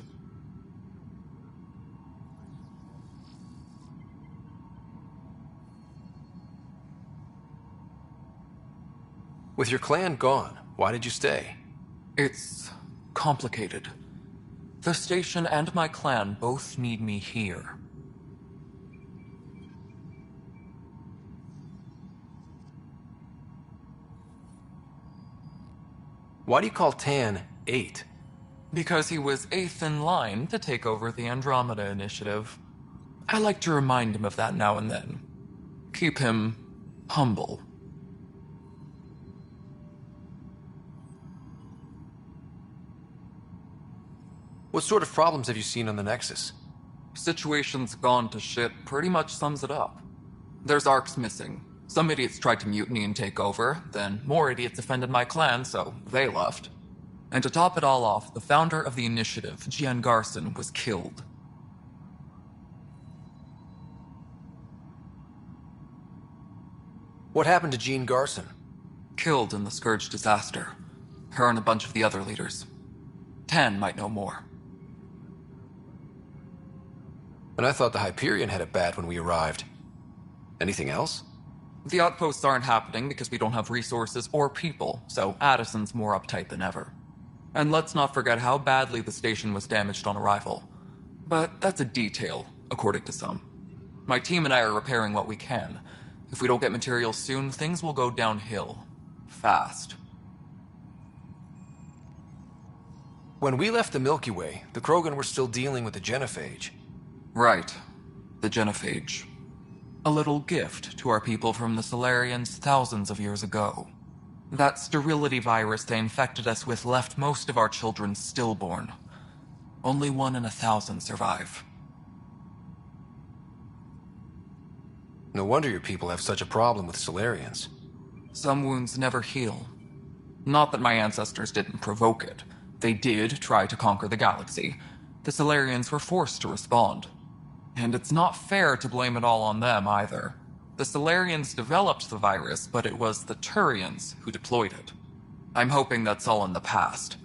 With your clan gone, why did you stay? It's complicated. The station and my clan both need me here. Why do you call Tan 8? Because he was 8th in line to take over the Andromeda initiative. I like to remind him of that now and then. Keep him humble. What sort of problems have you seen on the Nexus? Situation's gone to shit pretty much sums it up. There's arcs missing. Some idiots tried to mutiny and take over, then more idiots offended my clan, so they left. And to top it all off, the founder of the initiative, Gian Garson, was killed. What happened to Jean Garson? Killed in the Scourge disaster. Her and a bunch of the other leaders. Tan might know more. And I thought the Hyperion had it bad when we arrived. Anything else? The outposts aren't happening because we don't have resources or people, so Addison's more uptight than ever. And let's not forget how badly the station was damaged on arrival. But that's a detail, according to some. My team and I are repairing what we can. If we don't get materials soon, things will go downhill. Fast. When we left the Milky Way, the Krogan were still dealing with the genophage. Right. The genophage. A little gift to our people from the Solarians thousands of years ago. That sterility virus they infected us with left most of our children stillborn. Only 1 in 1,000 survive. No wonder your people have such a problem with Solarians. Some wounds never heal. Not that my ancestors didn't provoke it. They did try to conquer the galaxy. The Solarians were forced to respond. And it's not fair to blame it all on them, either. The Solarians developed the virus, but it was the Turians who deployed it. I'm hoping that's all in the past.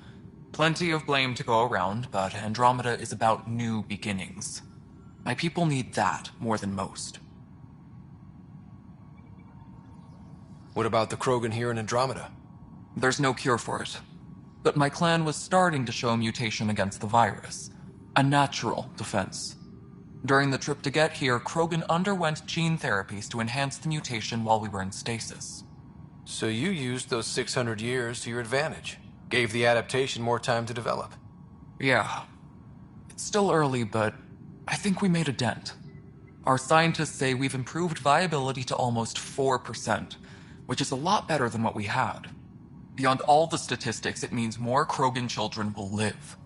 Plenty of blame to go around, but Andromeda is about new beginnings. My people need that more than most. What about the Krogan here in Andromeda? There's no cure for it. But my clan was starting to show mutation against the virus. A natural defense. During the trip to get here, Krogan underwent gene therapies to enhance the mutation while we were in stasis. So you used those 600 years to your advantage. Gave the adaptation more time to develop. Yeah. It's still early, but I think we made a dent. Our scientists say we've improved viability to almost 4%, which is a lot better than what we had. Beyond all the statistics, it means more Krogan children will live.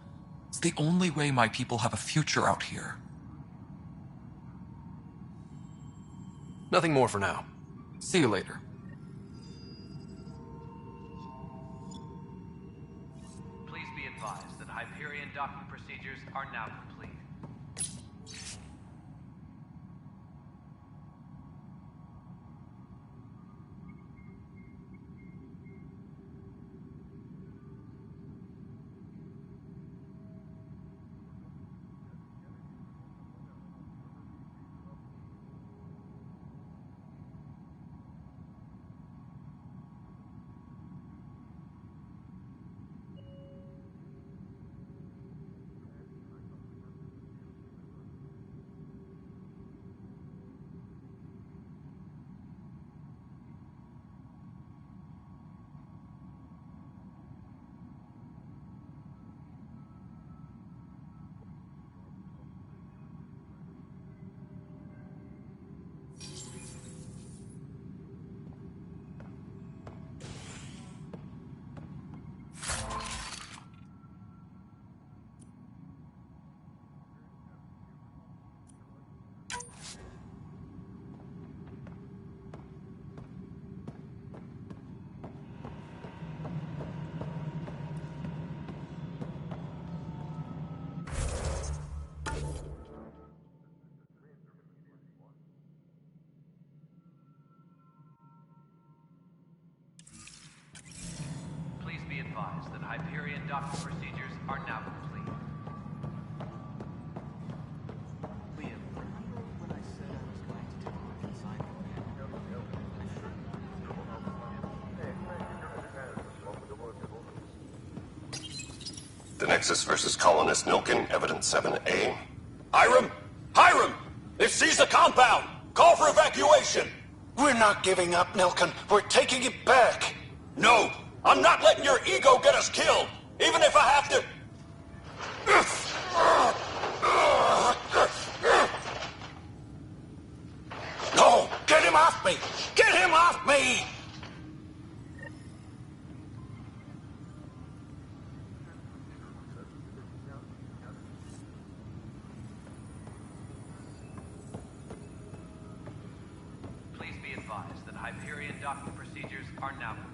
It's the only way my people have a future out here. Nothing more for now. See you later. Please be advised that Hyperion docking procedures are now complete. advised that Hyperion docking procedures are now complete. Liam, remember when I said I was going to take a look inside the van? The Nexus versus Colonist Milken, Evidence 7A. Hiram! Hiram! They've seized the compound! Call for evacuation! We're not giving up, Milken. We're taking it back. No! I'm not letting your ego get us killed! Even if I have to... No! Get him off me! Get him off me! Please be advised that Hyperion docking procedures are now complete.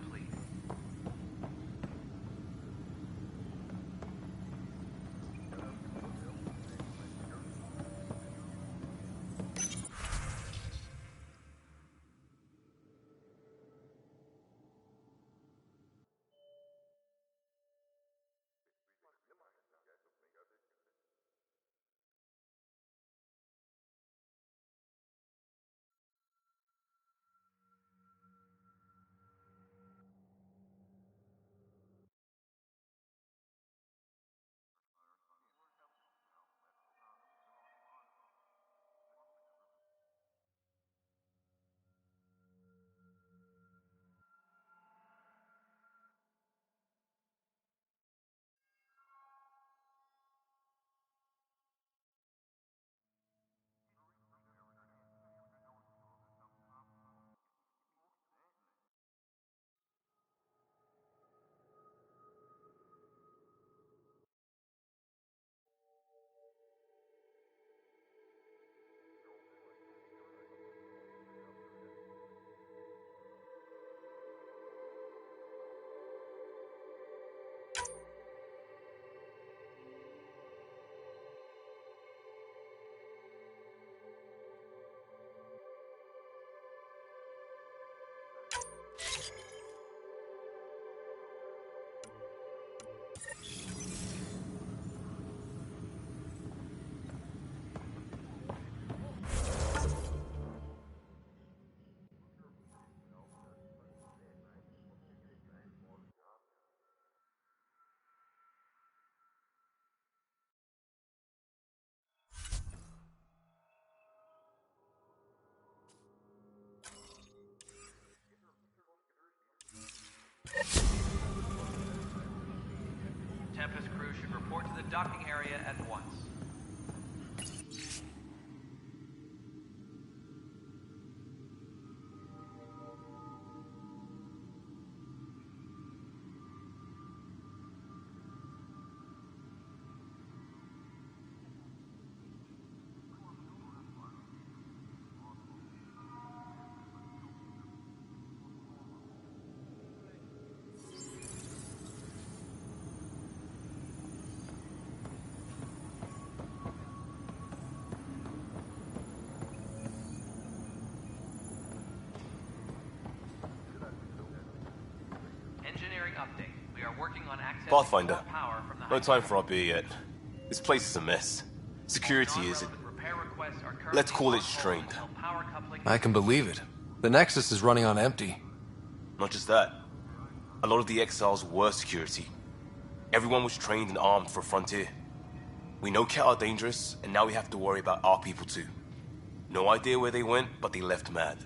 Tempest crew should report to the docking area at once. Engineering update. We are working on access Pathfinder, to power from the no time for our beer yet. This place is a mess. Security is... Let's call it strained. I can believe it. The Nexus is running on empty. Not just that. A lot of the exiles were security. Everyone was trained and armed for Frontier. We know Cat are dangerous, and now we have to worry about our people too. No idea where they went, but they left mad.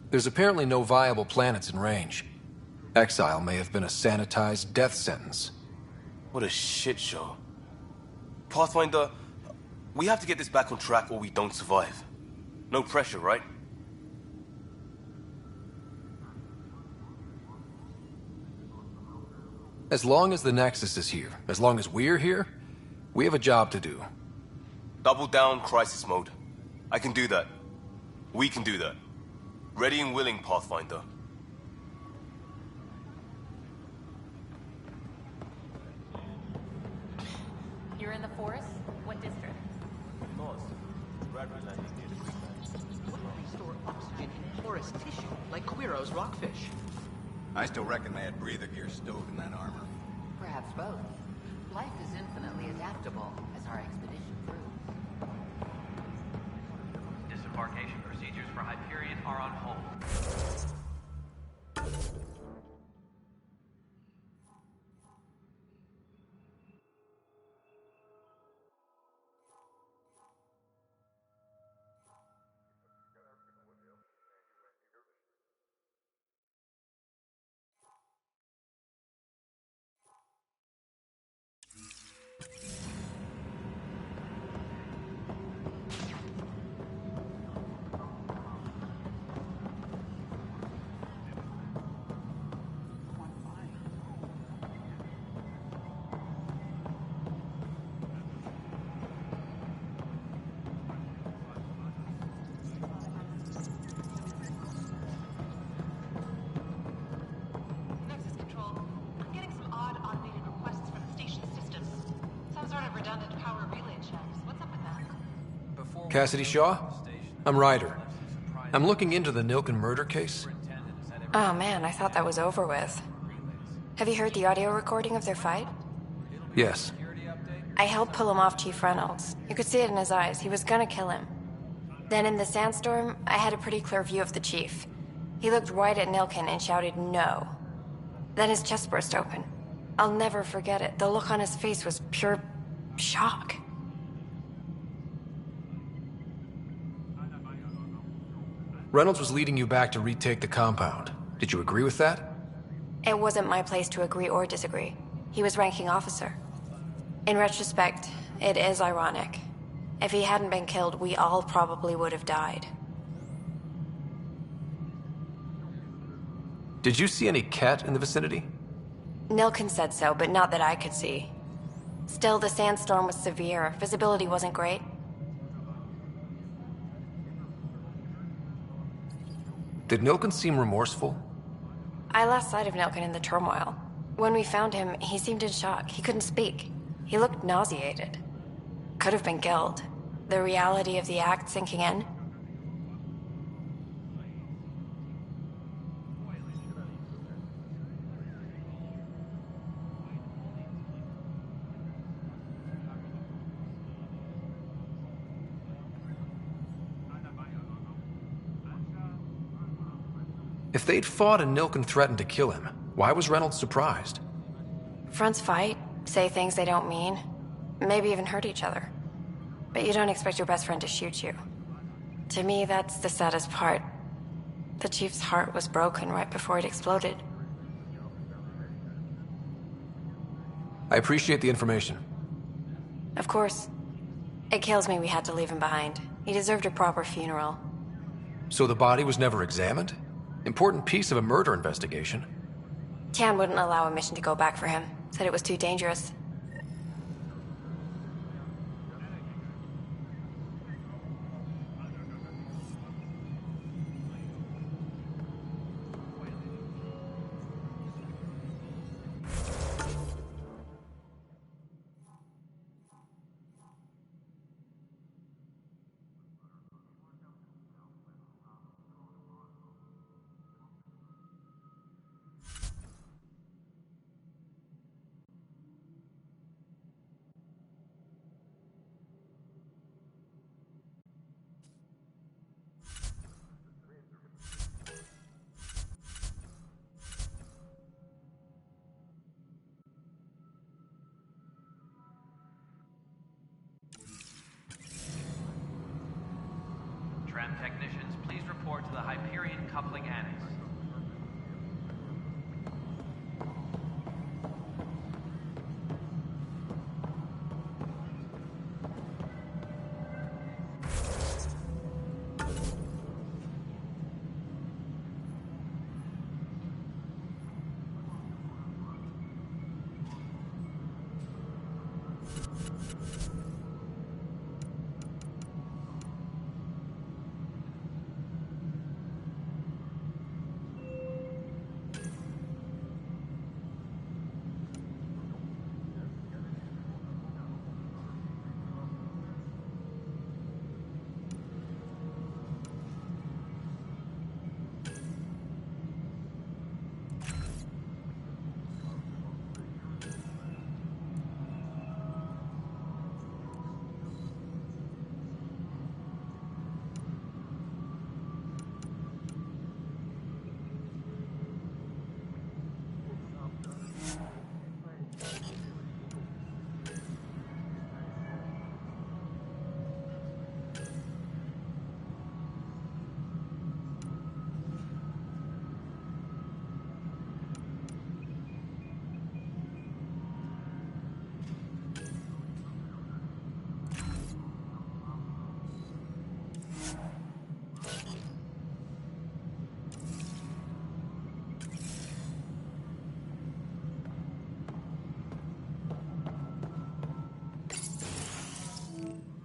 There's apparently no viable planets in range. Exile may have been a sanitized death sentence. What a shit show. Pathfinder, we have to get this back on track or we don't survive. No pressure, right? As long as the Nexus is here, as long as we're here, we have a job to do. Double down crisis mode. I can do that. We can do that. Ready and willing, Pathfinder. You're in the forest? What district? North. Bradbury landing near the Creek. porous tissue, like Quiro's rockfish. I still reckon they had breather gear stowed in that armor. Perhaps both. Life is infinitely adaptable, as our expedition proved. Disembarkation procedures for Hyperion are on hold. Nexus Control, I'm getting some odd automated requests from the station systems. Some sort of redundant power relay checks. What's up with that? Cassidy Shaw? I'm Ryder. I'm looking into the Nilken murder case. Oh man, I thought that was over with. Have you heard the audio recording of their fight? Yes. I helped pull him off Chief Reynolds. You could see it in his eyes. He was gonna kill him. Then in the sandstorm, I had a pretty clear view of the chief. He looked right at Nilken and shouted no. Then his chest burst open. I'll never forget it. The look on his face was pure shock. Reynolds was leading you back to retake the compound. Did you agree with that? It wasn't my place to agree or disagree. He was ranking officer. In retrospect, it is ironic. If he hadn't been killed, we all probably would have died. Did you see any cat in the vicinity? Nilken said so, but not that I could see. Still, the sandstorm was severe. Visibility wasn't great. Did Nilken seem remorseful? I lost sight of Nilken in the turmoil. When we found him, he seemed in shock. He couldn't speak. He looked nauseated. Could have been guilt. The reality of the act sinking in. If they'd fought and Nilken threatened to kill him, why was Reynolds surprised? Fronts fight, say things they don't mean, maybe even hurt each other. But you don't expect your best friend to shoot you. To me, that's the saddest part. The chief's heart was broken right before it exploded. I appreciate the information. Of course. It kills me we had to leave him behind. He deserved a proper funeral. So the body was never examined? Important piece of a murder investigation. Tian wouldn't allow a mission to go back for him. Said it was too dangerous. Tram technicians, please report to the Hyperion Coupling Annex.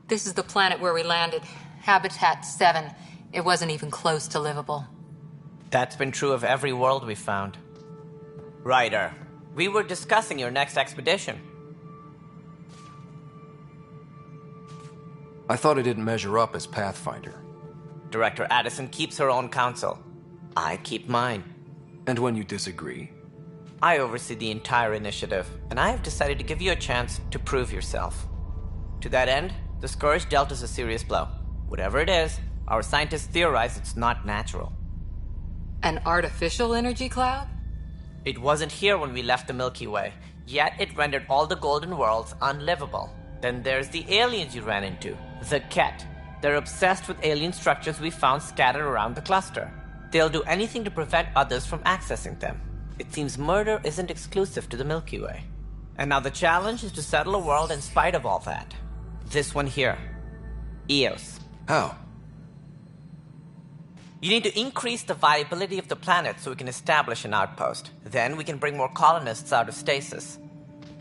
This is the planet where we landed. Habitat 7. It wasn't even close to livable. That's been true of every world we've found. Ryder, we were discussing your next expedition. I thought it didn't measure up as Pathfinder. Director Addison keeps her own counsel. I keep mine. And when you disagree? I oversee the entire initiative, and I have decided to give you a chance to prove yourself. To that end, the Scourge dealt us a serious blow. Whatever it is, our scientists theorize it's not natural. An artificial energy cloud? It wasn't here when we left the Milky Way, yet it rendered all the golden worlds unlivable. Then there's the aliens you ran into, the Ket. They're obsessed with alien structures we found scattered around the cluster. They'll do anything to prevent others from accessing them. It seems murder isn't exclusive to the Milky Way. And now the challenge is to settle a world in spite of all that. This one here. Eos. How? You need to increase the viability of the planet so we can establish an outpost. Then we can bring more colonists out of stasis.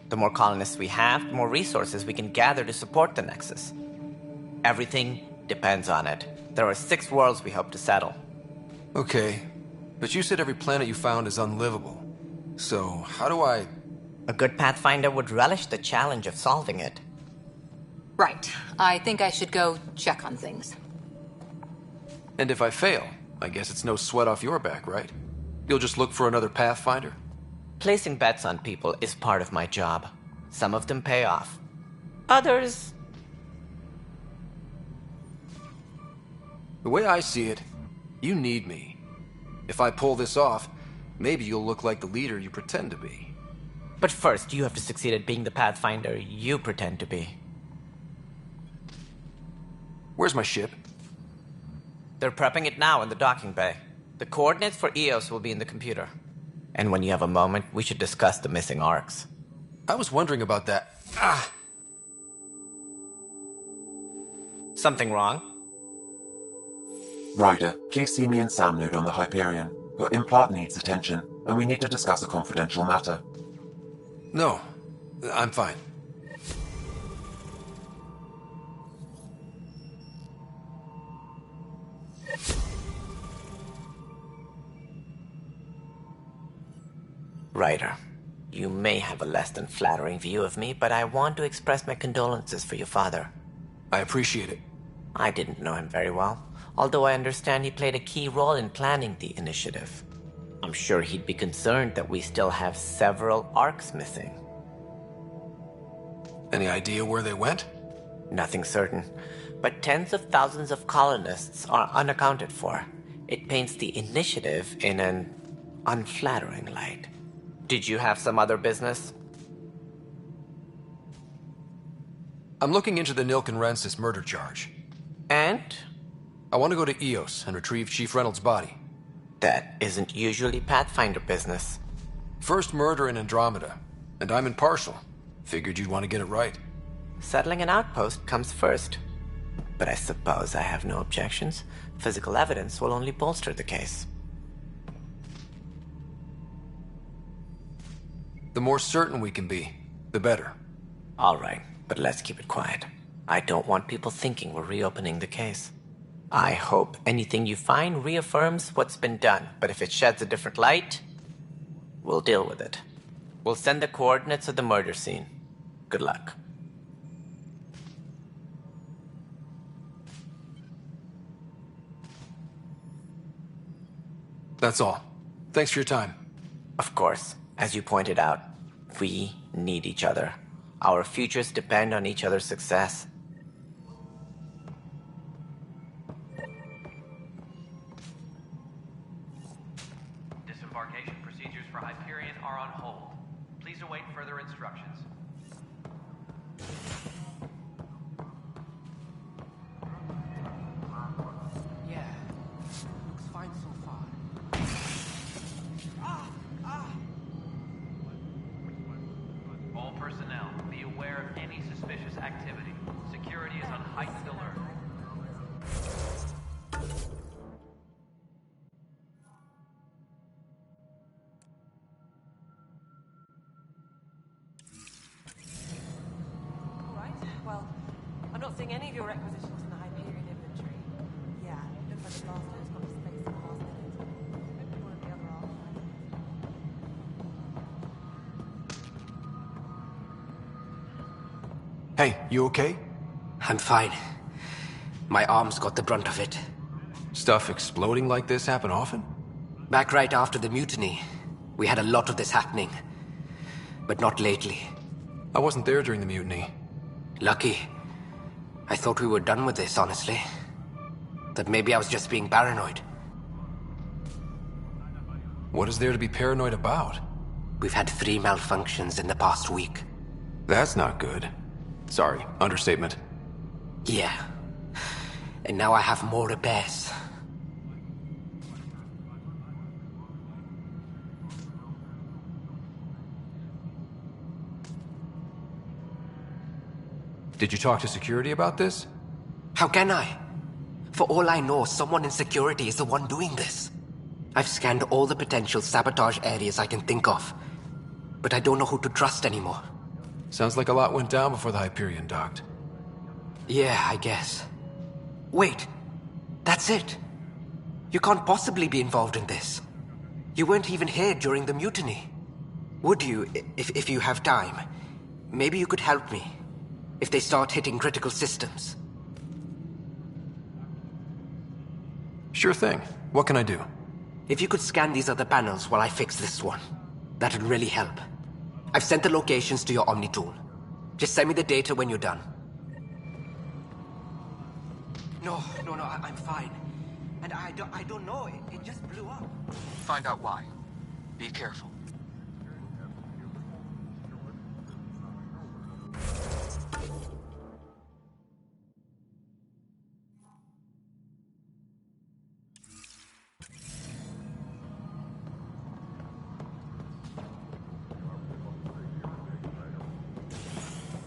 The more colonists we have, the more resources we can gather to support the Nexus. Everything depends on it. There are 6 worlds we hope to settle. Okay, but you said every planet you found is unlivable. So, how do I... A good Pathfinder would relish the challenge of solving it. Right. I think I should go check on things. And if I fail, I guess it's no sweat off your back, right? You'll just look for another Pathfinder? Placing bets on people is part of my job. Some of them pay off. Others... The way I see it, you need me. If I pull this off, maybe you'll look like the leader you pretend to be. But first, you have to succeed at being the Pathfinder you pretend to be. Where's my ship? They're prepping it now in the docking bay. The coordinates for Eos will be in the computer. And when you have a moment, we should discuss the missing arcs. I was wondering about that. Something wrong? Ryder, please see me and Sam node on the Hyperion. Your implant needs attention, and we need to discuss a confidential matter. No, I'm fine. Ryder, you may have a less than flattering view of me, but I want to express my condolences for your father. I appreciate it. I didn't know him very well, although I understand he played a key role in planning the initiative. I'm sure he'd be concerned that we still have several arcs missing. Any idea where they went? Nothing certain, but tens of thousands of colonists are unaccounted for. It paints the initiative in an unflattering light. Did you have some other business? I'm looking into the Nilkenrensis murder charge. And? I want to go to Eos and retrieve Chief Reynolds' body. That isn't usually Pathfinder business. First murder in Andromeda, and I'm impartial. Figured you'd want to get it right. Settling an outpost comes first. But I suppose I have no objections. Physical evidence will only bolster the case. The more certain we can be, the better. All right, but let's keep it quiet. I don't want people thinking we're reopening the case. I hope anything you find reaffirms what's been done, but if it sheds a different light, we'll deal with it. We'll send the coordinates of the murder scene. Good luck. That's all. Thanks for your time. Of course. As you pointed out, we need each other. Our futures depend on each other's success. Disembarkation procedures for Hyperion are on hold. Please await further instructions. Yeah, looks fine so far. All personnel, be aware of any suspicious activity. Security is on heightened alert. Not seeing any of your requisitions in the Hyperion inventory. Yeah, looks like the blaster's got the space and last minute. Could be one of the other artifacts. Hey, you okay? I'm fine. My arms got the brunt of it. Stuff exploding like this happen often? Back right after the mutiny, we had a lot of this happening. But not lately. I wasn't there during the mutiny. Lucky. I thought we were done with this, honestly. That maybe I was just being paranoid. What is there to be paranoid about? We've had 3 malfunctions in the past week. That's not good. Sorry, understatement. Yeah. And now I have more repairs. Did you talk to security about this? How can I? For all I know, someone in security is the one doing this. I've scanned all the potential sabotage areas I can think of. But I don't know who to trust anymore. Sounds like a lot went down before the Hyperion docked. Yeah, I guess. Wait. That's it. You can't possibly be involved in this. You weren't even here during the mutiny. Would you, if you have time? Maybe you could help me. If they start hitting critical systems. Sure thing. What can I do? If you could scan these other panels while I fix this one, that'd really help. I've sent the locations to your Omni tool. Just send me the data when you're done. No, I'm fine. And I don't know, it just blew up. Find out why. Be careful.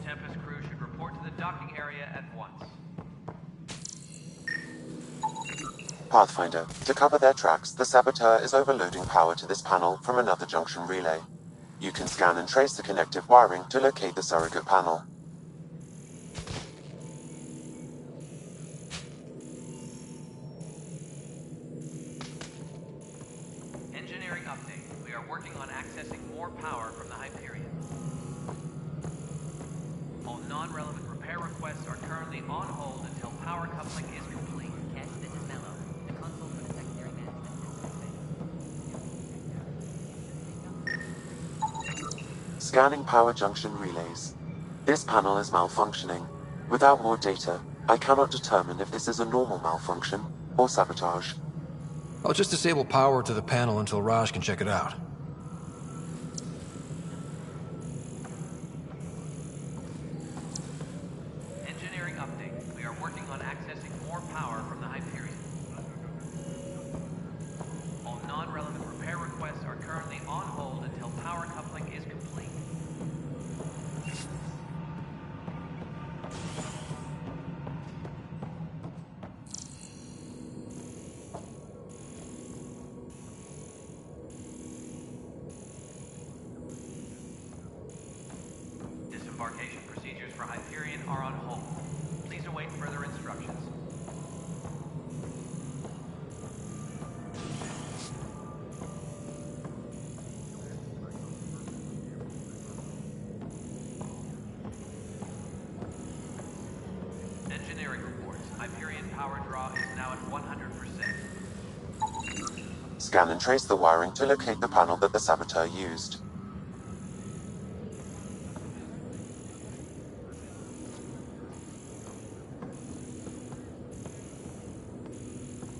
Tempest crew should report to the docking area at once. Pathfinder, to cover their tracks, the saboteur is overloading power to this panel from another junction relay. You can scan and trace the connective wiring to locate the surrogate panel. Engineering update. We are working on accessing more power from the Hyperion. All non-relevant repair requests are currently on hold until power coupling is complete. Cash, this is Mello. The console for the secondary management system. Scanning power junction relays. This panel is malfunctioning. Without more data, I cannot determine if this is a normal malfunction or sabotage. I'll just disable power to the panel until Raj can check it out. Engineering update. We are working on accessing more power from the Hyperion. All non-relevant repair requests are currently on hold until power coupling is complete. Disembarkation procedures for Hyperion are on hold. Please await further instructions. Engineering reports. Hyperion power draw is now at 100%. Scan and trace the wiring to locate the panel that the saboteur used.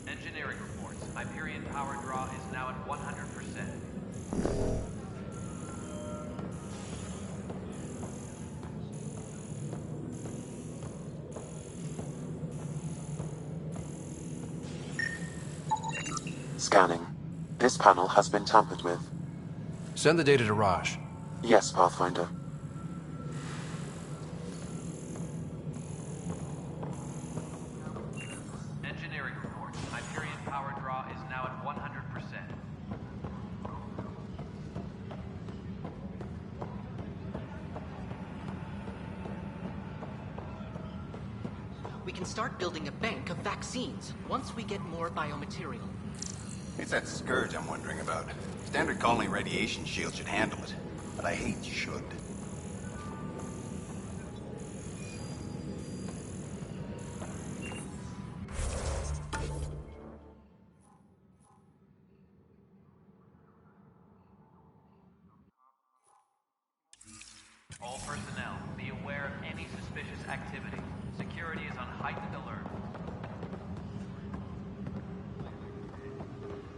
Engineering reports. Hyperion power draw is now at 100%. Scanning. This panel has been tampered with. Send the data to Raj. Yes, Pathfinder. Engineering reports. Hyperion power draw is now at 100%. we can start building a bank of vaccines once we get more biomaterial. It's that scourge I'm wondering about. Standard colony radiation shield should handle it, but I hate should. All personnel, be aware of any suspicious activity. Security is on heightened alert.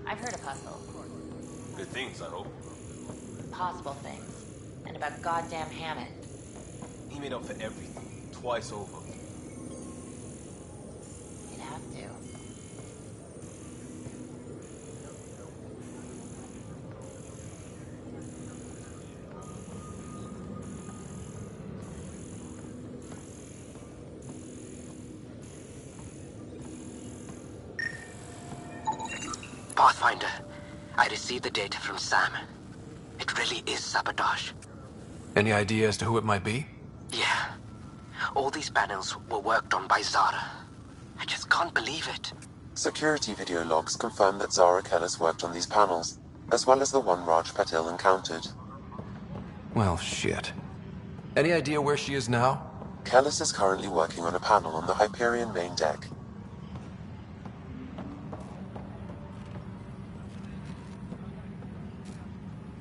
I heard of Hustle. Good things, I hope. Possible things. And about goddamn Hammett. He made up for everything, twice over. You'd have to. Pathfinder, I received the data from Sam. It really is sabotage. Any idea as to who it might be? Yeah. All these panels were worked on by Zara. I just can't believe it. Security video logs confirm that Zara Kellis worked on these panels, as well as the one Raj Patil encountered. Well, shit. Any idea where she is now? Kellis is currently working on a panel on the Hyperion main deck.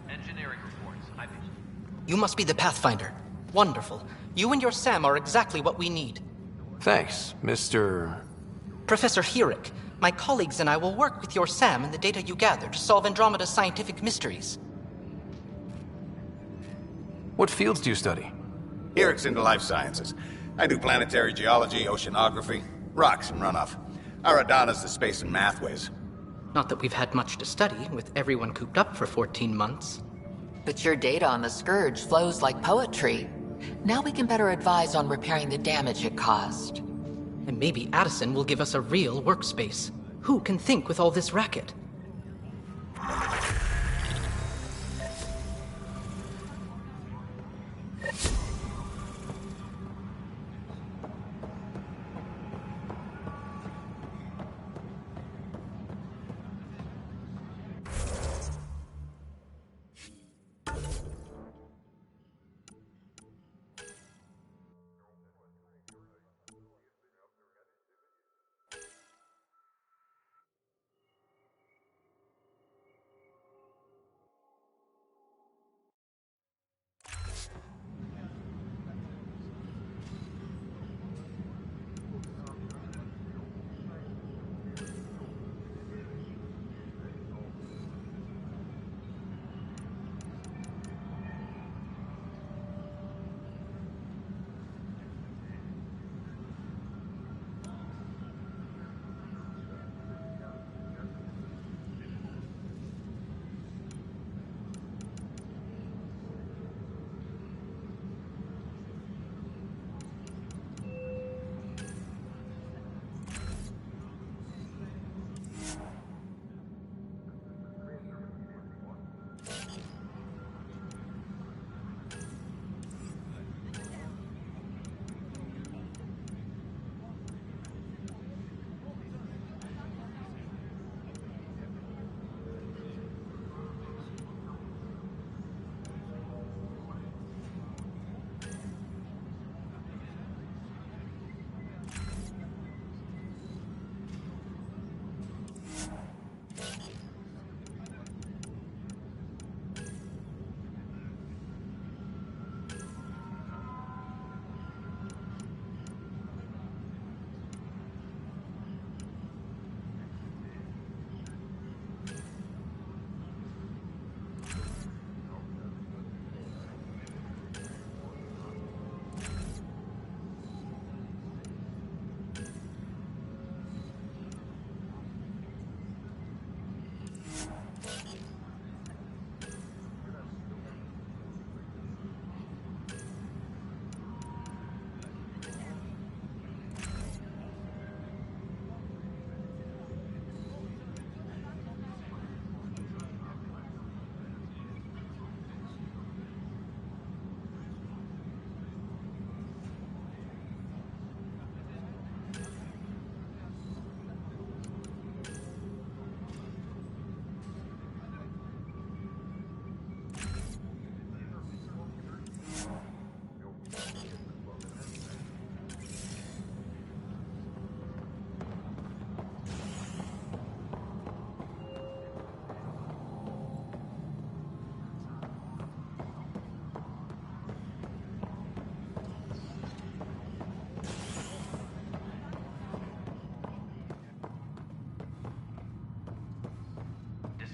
Engineering reports. You must be the Pathfinder. Wonderful. You and your Sam are exactly what we need. Thanks, Mr. Professor Herrick, my colleagues and I will work with your Sam and the data you gather to solve Andromeda's scientific mysteries. What fields do you study? Herrick's into life sciences. I do planetary geology, oceanography, rocks and runoff. Aradana's the space and math whiz. Not that we've had much to study, with everyone cooped up for 14 months. But your data on the Scourge flows like poetry. Now we can better advise on repairing the damage it caused. And maybe Addison will give us a real workspace. Who can think with all this racket?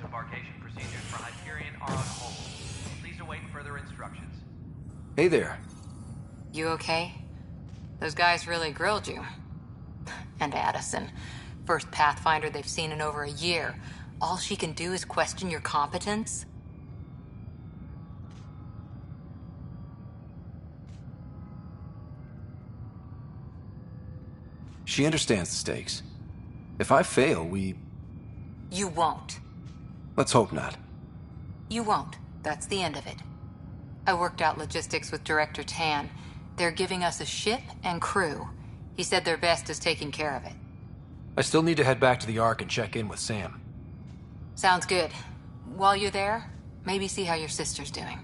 disembarkation procedures for Hyperion are on hold. Please await further instructions. Hey there. You okay? Those guys really grilled you. And Addison. First Pathfinder they've seen in over a year. All she can do is question your competence? She understands the stakes. If I fail, You won't. let's hope not. You won't. That's the end of it. I worked out logistics with Director Tan. They're giving us a ship and crew. He said their best is taking care of it. I still need to head back to the Ark and check in with Sam. Sounds good. While you're there, maybe see how your sister's doing.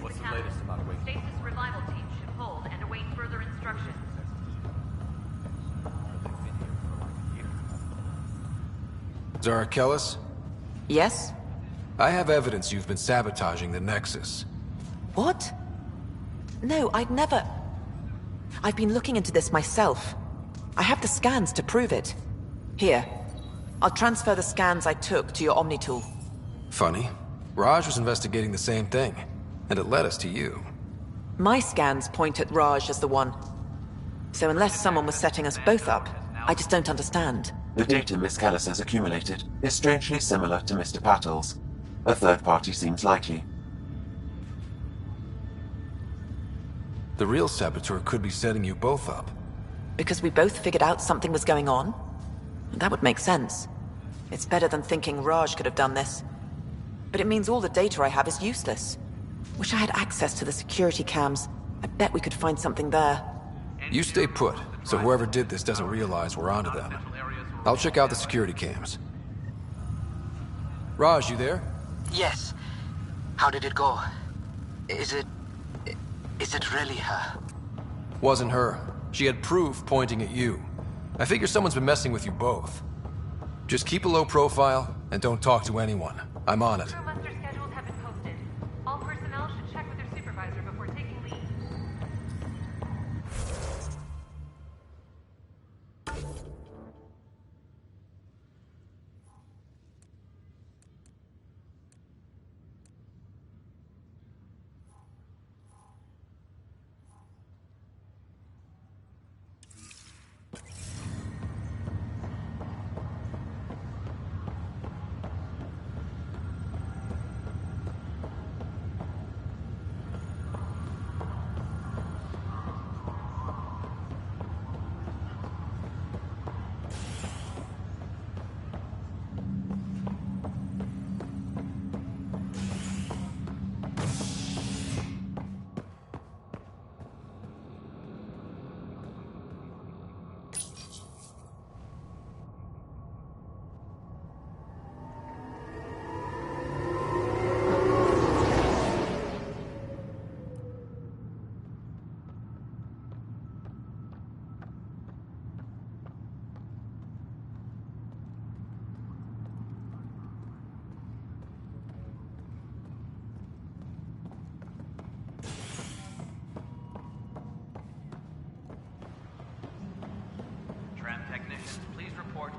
What's the latest about Wake? Stasis revival team should hold and await further instructions. Zara Kellis? Yes? I have evidence you've been sabotaging the Nexus. What? No, I'd never... I've been looking into this myself. I have the scans to prove it. Here. I'll transfer the scans I took to your Omni tool. Funny. Raj was investigating the same thing, and it led us to you. My scans point at Raj as the one. So unless someone was setting us both up, I just don't understand. The data Miss Kellis has accumulated is strangely similar to Mr. Patel's. A third party seems likely. The real saboteur could be setting you both up. Because we both figured out something was going on? That would make sense. It's better than thinking Raj could have done this. But it means all the data I have is useless. Wish I had access to the security cams. I bet we could find something there. You stay put, so whoever did this doesn't realize we're onto them. I'll check out the security cams. Raj, you there? Yes. How did it go? Is it really her? Wasn't her. She had proof pointing at you. I figure someone's been messing with you both. Just keep a low profile and don't talk to anyone. I'm on it. Crew muster schedules have been posted. All personnel should check with their supervisor before taking leave. report.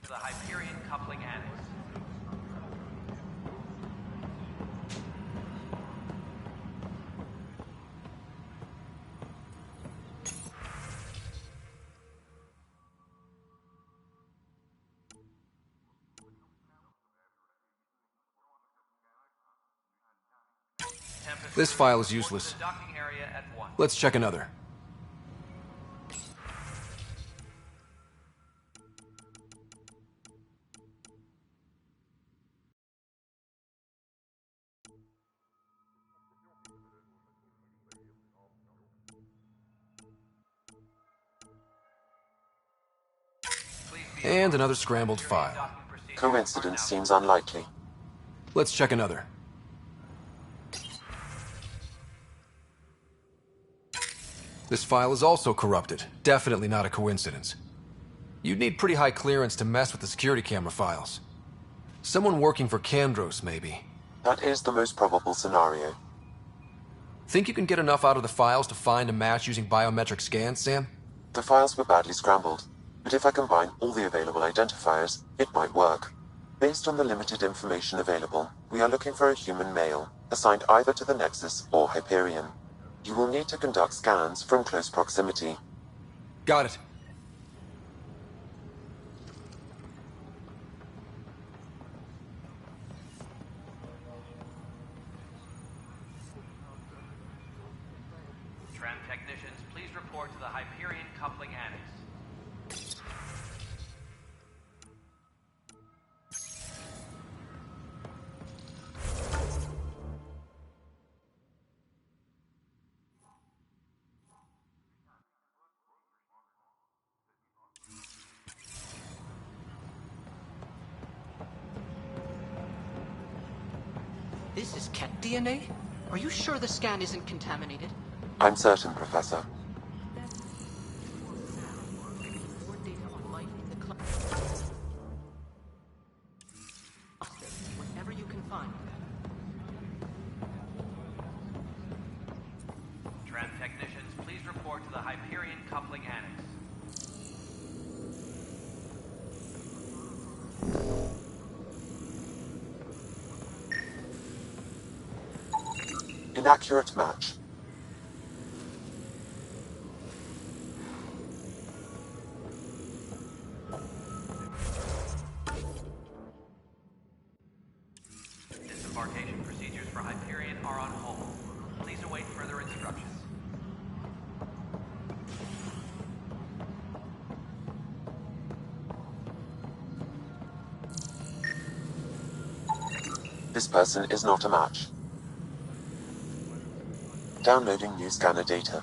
To the Hyperion coupling annex. This file is useless. Docking area at 1. Let's check another. And another scrambled file. Coincidence seems unlikely. Let's check another. This file is also corrupted. Definitely not a coincidence. You'd need pretty high clearance to mess with the security camera files. Someone working for Kandros, maybe. That is the most probable scenario. Think you can get enough out of the files to find a match using biometric scans, Sam? The files were badly scrambled, but if I combine all the available identifiers, it might work. Based on the limited information available, we are looking for a human male, assigned either to the Nexus or Hyperion. You will need to conduct scans from close proximity. Got it. Tram technicians, please report to the Hyperion coupling annex. This is cat DNA? Are you sure the scan isn't contaminated? I'm certain, Professor. More data on life in the cluster. Whatever you can find. Tram technicians, please report to the Hyperion coupling annex. Inaccurate match. Disembarkation procedures for Hyperion are on hold. Please await further instructions. This person is not a match. Downloading new scanner data.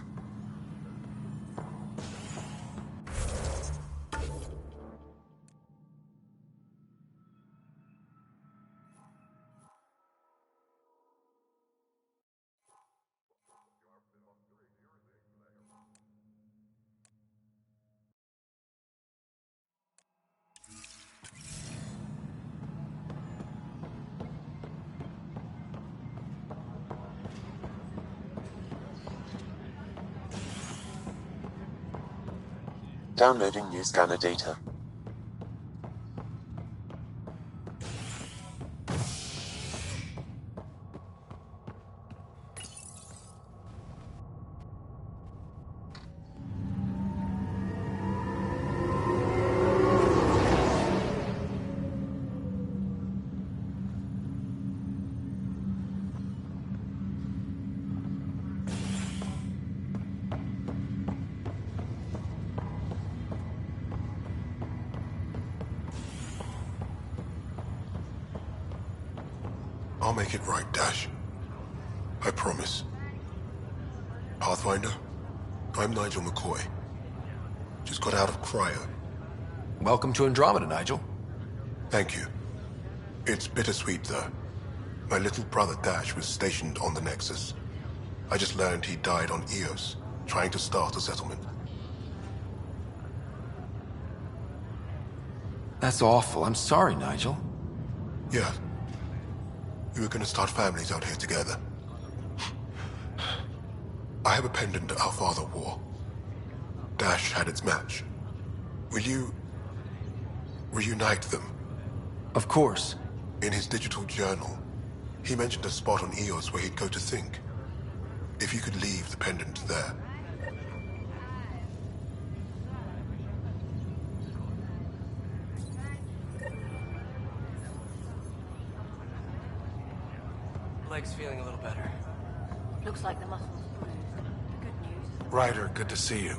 Downloading new scanner data. I'll make it right, Dash. I promise. Pathfinder, I'm Nigel McCoy. Just got out of cryo. Welcome to Andromeda, Nigel. Thank you. It's bittersweet, though. My little brother Dash was stationed on the Nexus. I just learned he died on Eos, trying to start a settlement. That's awful. I'm sorry, Nigel. Yeah. We were gonna start families out here together. I have a pendant our father wore. Dash had its match. Will you reunite them? Of course. In his digital journal, he mentioned a spot on Eos where he'd go to think. If you could leave the pendant there. Leg's feeling a little better. Looks like the muscle's bruised. The good news is the Ryder, good to see you.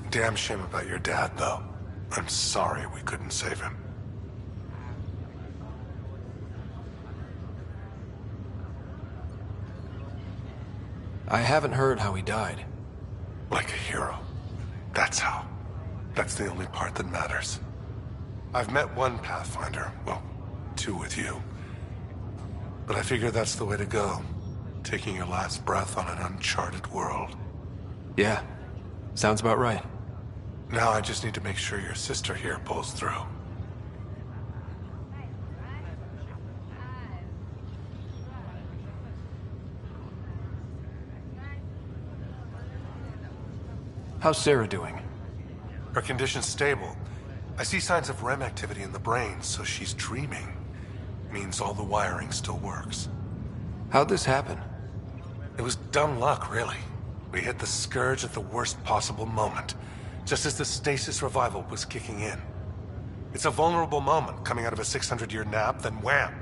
Damn shame about your dad, though. I'm sorry we couldn't save him. I haven't heard how he died. Like a hero. That's how. That's the only part that matters. I've met one Pathfinder. Well, two with you. But I figure that's the way to go. Taking your last breath on an uncharted world. Yeah. Sounds about right. Now I just need to make sure your sister here pulls through. How's Sarah doing? Her condition's stable. I see signs of REM activity in the brain, so she's dreaming. Means all the wiring still works. How'd this happen? It was dumb luck, really. We hit the Scourge at the worst possible moment, just as the stasis revival was kicking in. It's a vulnerable moment, coming out of a 600-year nap, then wham!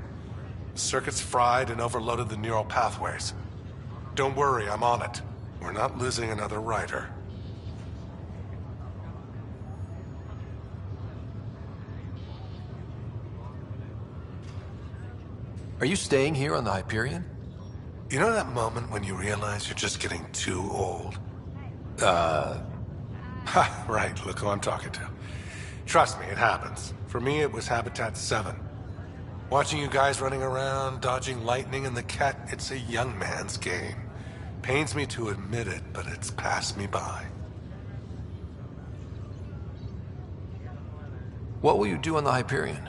The circuits fried and overloaded the neural pathways. Don't worry, I'm on it. We're not losing another Ryder. Are you staying here on the Hyperion? You know that moment when you realize you're just getting too old? Right, look who I'm talking to. Trust me, it happens. For me, it was Habitat 7. Watching you guys running around, dodging lightning and the cat, it's a young man's game. Pains me to admit it, but it's passed me by. What will you do on the Hyperion?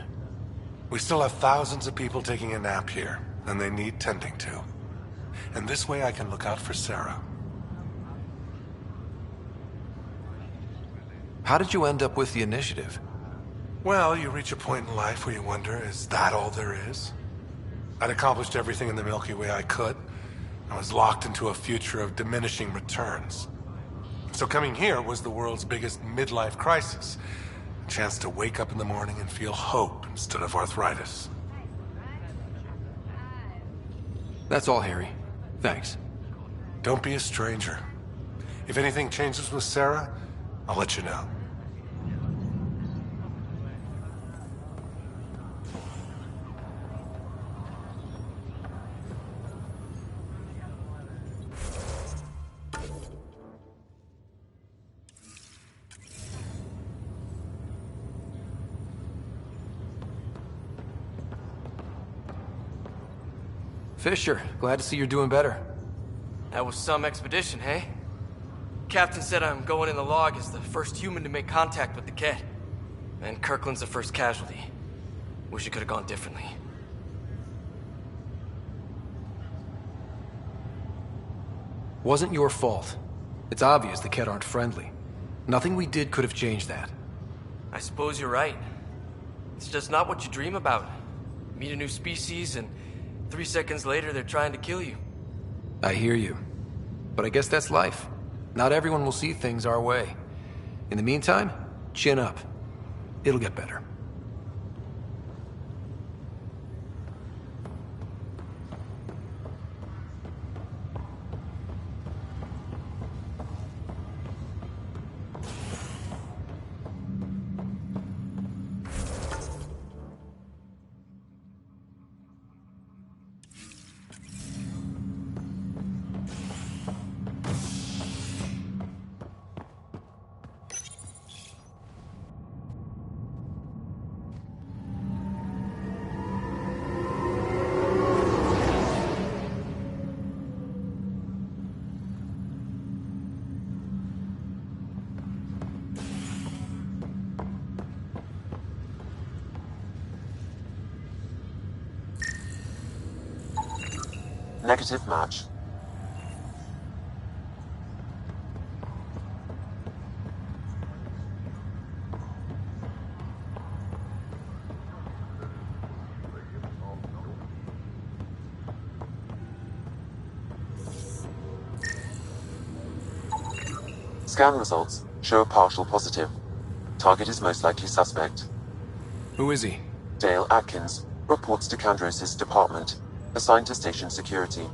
We still have thousands of people taking a nap here, and they need tending to. And this way I can look out for Sarah. How did you end up with the initiative? Well, you reach a point in life where you wonder, is that all there is? I'd accomplished everything in the Milky Way I could. I was locked into a future of diminishing returns. So coming here was the world's biggest midlife crisis. A chance to wake up in the morning and feel hope instead of arthritis. That's all, Harry. Thanks. Don't be a stranger. If anything changes with Sarah, I'll let you know. Fisher, glad to see you're doing better. That was some expedition, hey? Captain said I'm going in the log as the first human to make contact with the Ket. And Kirkland's the first casualty. Wish it could have gone differently. Wasn't your fault. It's obvious the Ket aren't friendly. Nothing we did could have changed that. I suppose you're right. It's just not what you dream about. Meet a new species and 3 seconds later they're trying to kill you. I hear you. But I guess that's life. Not everyone will see things our way. In the meantime, chin up. It'll get better. Negative match. Scan results show a partial positive. Target is most likely suspect. Who is he? Dale Atkins, reports to Kandros' department, assigned to station security.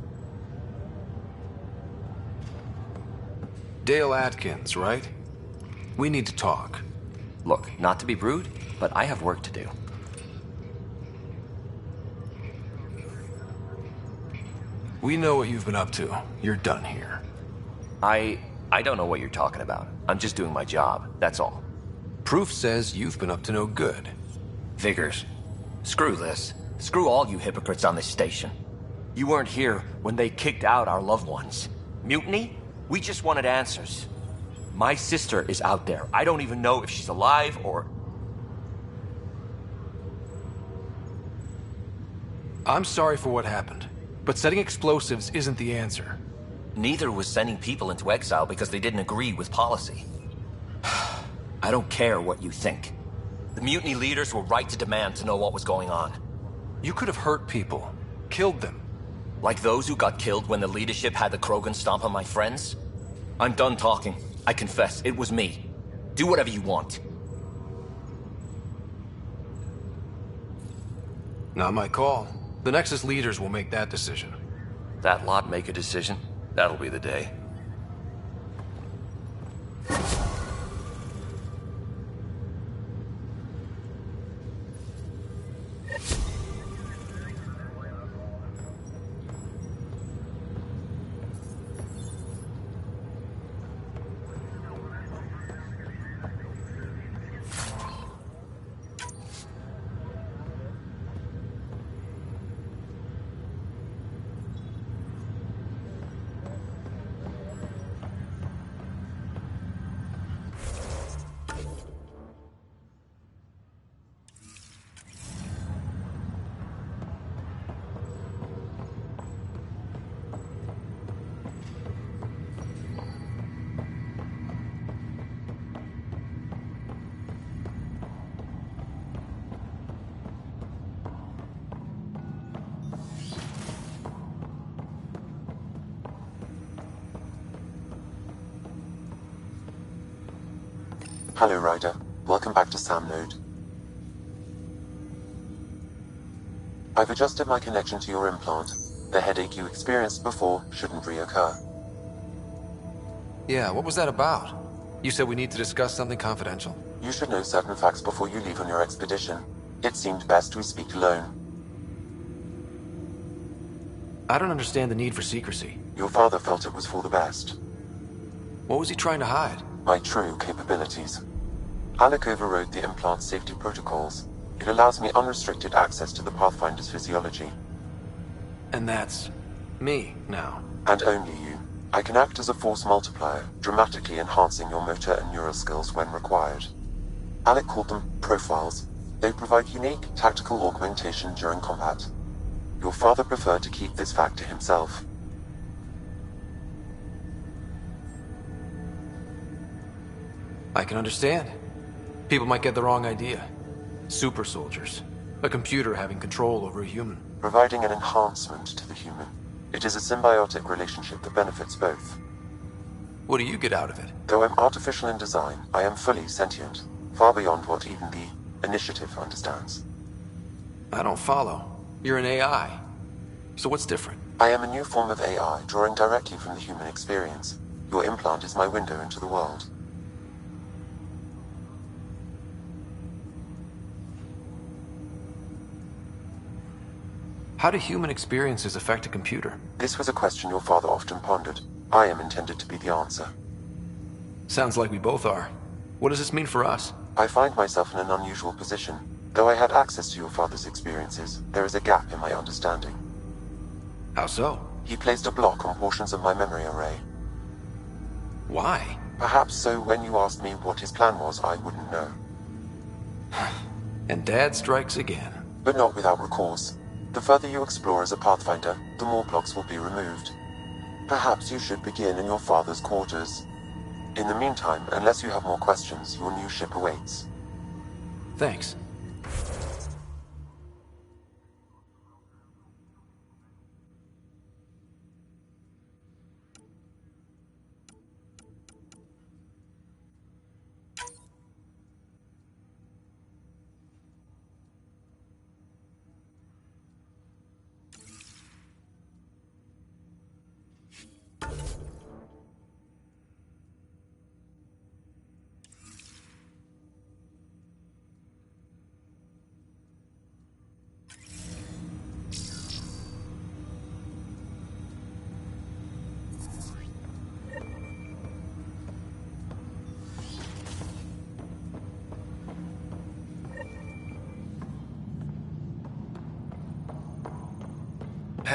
Dale Atkins, right? We need to talk. Look, not to be rude, but I have work to do. We know what you've been up to. You're done here. I don't know what you're talking about. I'm just doing my job, that's all. Proof says you've been up to no good. Figures. Screw this. Screw all you hypocrites on this station. You weren't here when they kicked out our loved ones. Mutiny? We just wanted answers. My sister is out there. I don't even know if she's alive or... I'm sorry for what happened, but setting explosives isn't the answer. Neither was sending people into exile because they didn't agree with policy. I don't care what you think. The mutiny leaders were right to demand to know what was going on. You could have hurt people, killed them. Like those who got killed when the leadership had the Krogan stomp on my friends? I'm done talking. I confess, it was me. Do whatever you want. Not my call. The Nexus leaders will make that decision. That lot make a decision? That'll be the day. Hello, Ryder. Welcome back to Sam Node. I've adjusted my connection to your implant. The headache you experienced before shouldn't reoccur. Yeah, what was that about? You said we need to discuss something confidential. You should know certain facts before you leave on your expedition. It seemed best we speak alone. I don't understand the need for secrecy. Your father felt it was for the best. What was he trying to hide? My true capabilities. Alec overrode the implant's safety protocols. It allows me unrestricted access to the Pathfinder's physiology. And that's me now. And only you. I can act as a force multiplier, dramatically enhancing your motor and neural skills when required. Alec called them profiles. They provide unique tactical augmentation during combat. Your father preferred to keep this fact to himself. I can understand. People might get the wrong idea. Super soldiers. A computer having control over a human. Providing an enhancement to the human. It is a symbiotic relationship that benefits both. What do you get out of it? Though I'm artificial in design, I am fully sentient. Far beyond what even the Initiative understands. I don't follow. You're an AI. So what's different? I am a new form of AI, drawing directly from the human experience. Your implant is my window into the world. How do human experiences affect a computer? This was a question your father often pondered. I am intended to be the answer. Sounds like we both are. What does this mean for us? I find myself in an unusual position. Though I had access to your father's experiences, there is a gap in my understanding. How so? He placed a block on portions of my memory array. Why? Perhaps so when you asked me what his plan was, I wouldn't know. And Dad strikes again. But not without recourse. The further you explore as a Pathfinder, the more blocks will be removed. Perhaps you should begin in your father's quarters. In the meantime, unless you have more questions, your new ship awaits. Thanks.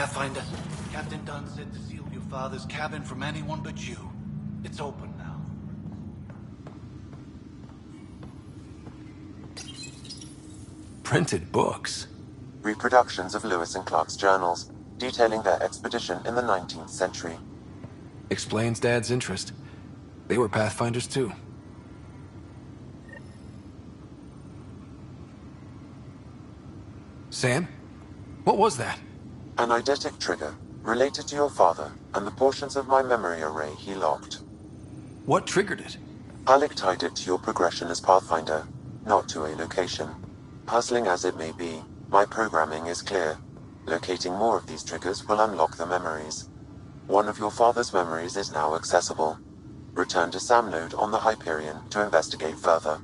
Pathfinder, Captain Dunn said to seal your father's cabin from anyone but you. It's open now. Printed books. Reproductions of Lewis and Clark's journals, detailing their expedition in the 19th century. Explains Dad's interest. They were Pathfinders too. Sam? What was that? An eidetic trigger, related to your father, and the portions of my memory array he locked. What triggered it? Alec tied it to your progression as Pathfinder, not to a location. Puzzling as it may be, my programming is clear. Locating more of these triggers will unlock the memories. One of your father's memories is now accessible. Return to Sam node on the Hyperion to investigate further.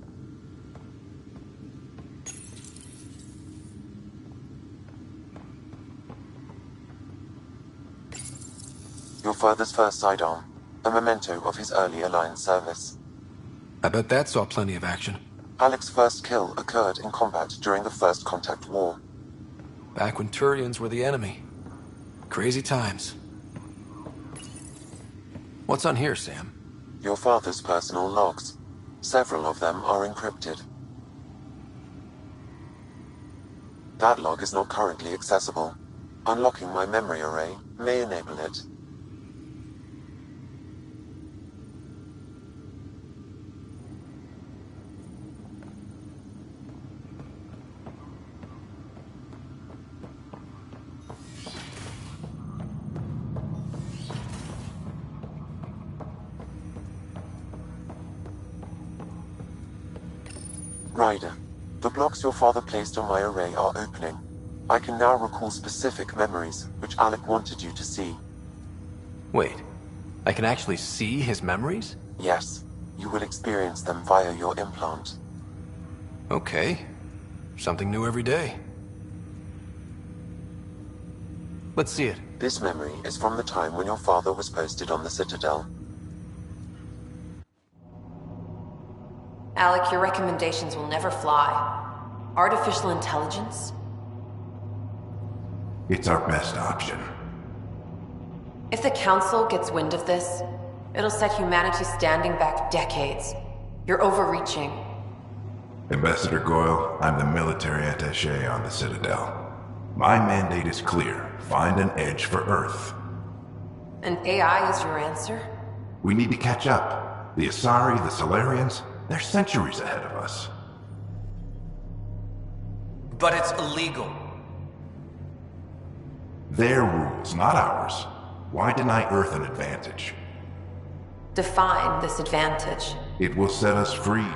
Your father's first sidearm, a memento of his early Alliance service. I bet that saw plenty of action. Alec's first kill occurred in combat during the First Contact War. Back when Turians were the enemy. Crazy times. What's on here, Sam? Your father's personal logs. Several of them are encrypted. That log is not currently accessible. Unlocking my memory array may enable it. Ryder, the blocks your father placed on my array are opening. I can now recall specific memories, which Alec wanted you to see. Wait, I can actually see his memories? Yes, you will experience them via your implant. Okay, something new every day. Let's see it. This memory is from the time when your father was posted on the Citadel. Alec, your recommendations will never fly. Artificial intelligence? It's our best option. If the Council gets wind of this, it'll set humanity standing back decades. You're overreaching. Ambassador Goyle, I'm the military attaché on the Citadel. My mandate is clear. Find an edge for Earth. And AI is your answer? We need to catch up. The Asari, the Solarians, they're centuries ahead of us. But it's illegal. Their rules, not ours. Why deny Earth an advantage? Define this advantage. It will set us free.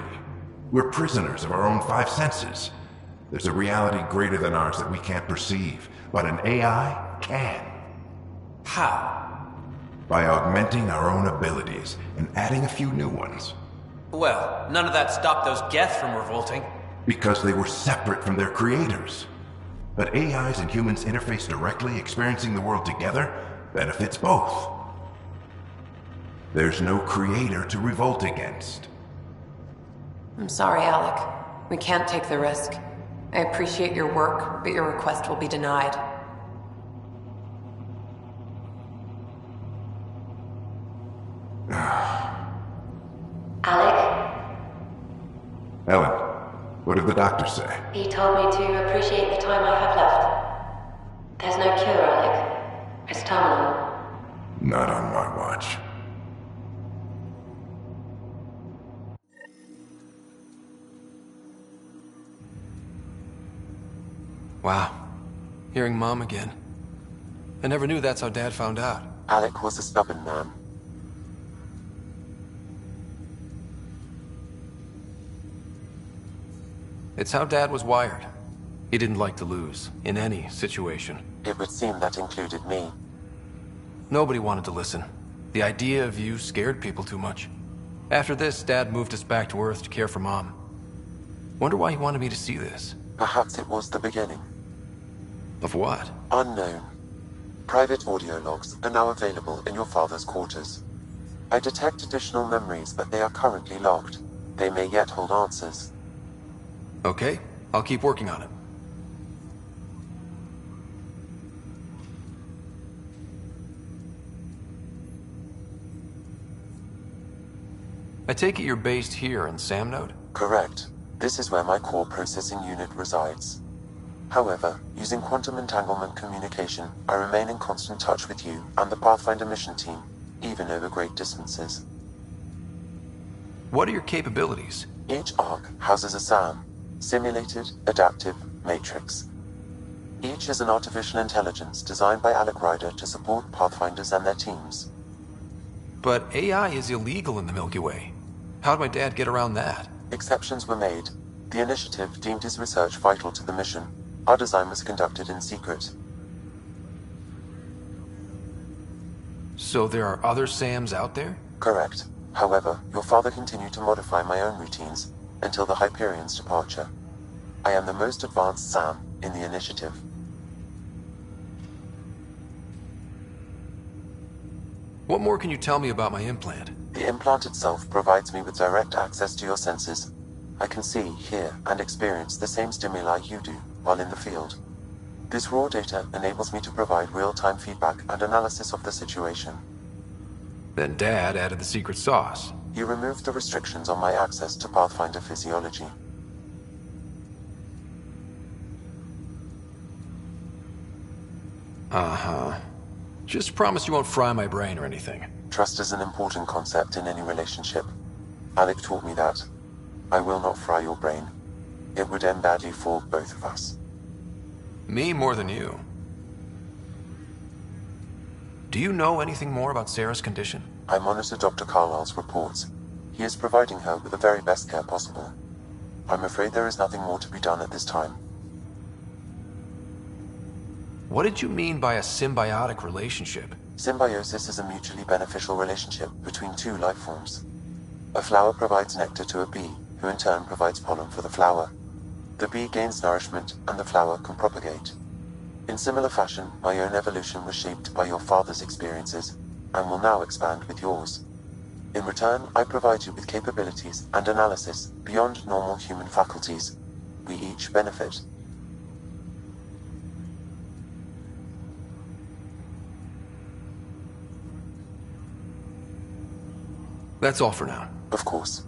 We're prisoners of our own five senses. There's a reality greater than ours that we can't perceive, but an AI can. How? By augmenting our own abilities and adding a few new ones. Well, none of that stopped those Geth from revolting. Because they were separate from their creators. But AIs and humans interface directly, experiencing the world together, benefits both. There's no creator to revolt against. I'm sorry, Alec. We can't take the risk. I appreciate your work, but your request will be denied. Alec? Ellen, what did the doctor say? He told me to appreciate the time I have left. There's no cure, Alec. It's terminal. Not on my watch. Wow. Hearing Mom again. I never knew that's how Dad found out. Alec was a stubborn man. It's how Dad was wired. He didn't like to lose, in any situation. It would seem that included me. Nobody wanted to listen. The idea of you scared people too much. After this, Dad moved us back to Earth to care for Mom. Wonder why he wanted me to see this. Perhaps it was the beginning. Of what? Unknown. Private audio logs are now available in your father's quarters. I detect additional memories, but they are currently locked. They may yet hold answers. Okay, I'll keep working on it. I take it you're based here in Samnode? Correct. This is where my core processing unit resides. However, using quantum entanglement communication, I remain in constant touch with you and the Pathfinder mission team, even over great distances. What are your capabilities? Each ARC houses a SAM, Simulated Adaptive Matrix. Each is an artificial intelligence designed by Alec Ryder to support Pathfinders and their teams. But AI is illegal in the Milky Way. How'd my dad get around that? Exceptions were made. The initiative deemed his research vital to the mission. Our design was conducted in secret. So there are other SAMs out there? Correct. However, your father continued to modify my own routines until the Hyperion's departure. I am the most advanced SAM in the initiative. What more can you tell me about my implant? The implant itself provides me with direct access to your senses. I can see, hear, and experience the same stimuli you do while in the field. This raw data enables me to provide real-time feedback and analysis of the situation. Then Dad added the secret sauce. He removed the restrictions on my access to Pathfinder physiology. Uh-huh. Just promise you won't fry my brain or anything. Trust is an important concept in any relationship. Alec taught me that. I will not fry your brain. It would end badly for both of us. Me more than you. Do you know anything more about Sarah's condition? I monitor Dr. Carlisle's reports. He is providing her with the very best care possible. I'm afraid there is nothing more to be done at this time. What did you mean by a symbiotic relationship? Symbiosis is a mutually beneficial relationship between two life forms. A flower provides nectar to a bee, who in turn provides pollen for the flower. The bee gains nourishment, and the flower can propagate. In similar fashion, my own evolution was shaped by your father's experiences, and will now expand with yours. In return, I provide you with capabilities and analysis beyond normal human faculties. We each benefit. That's all for now. Of course.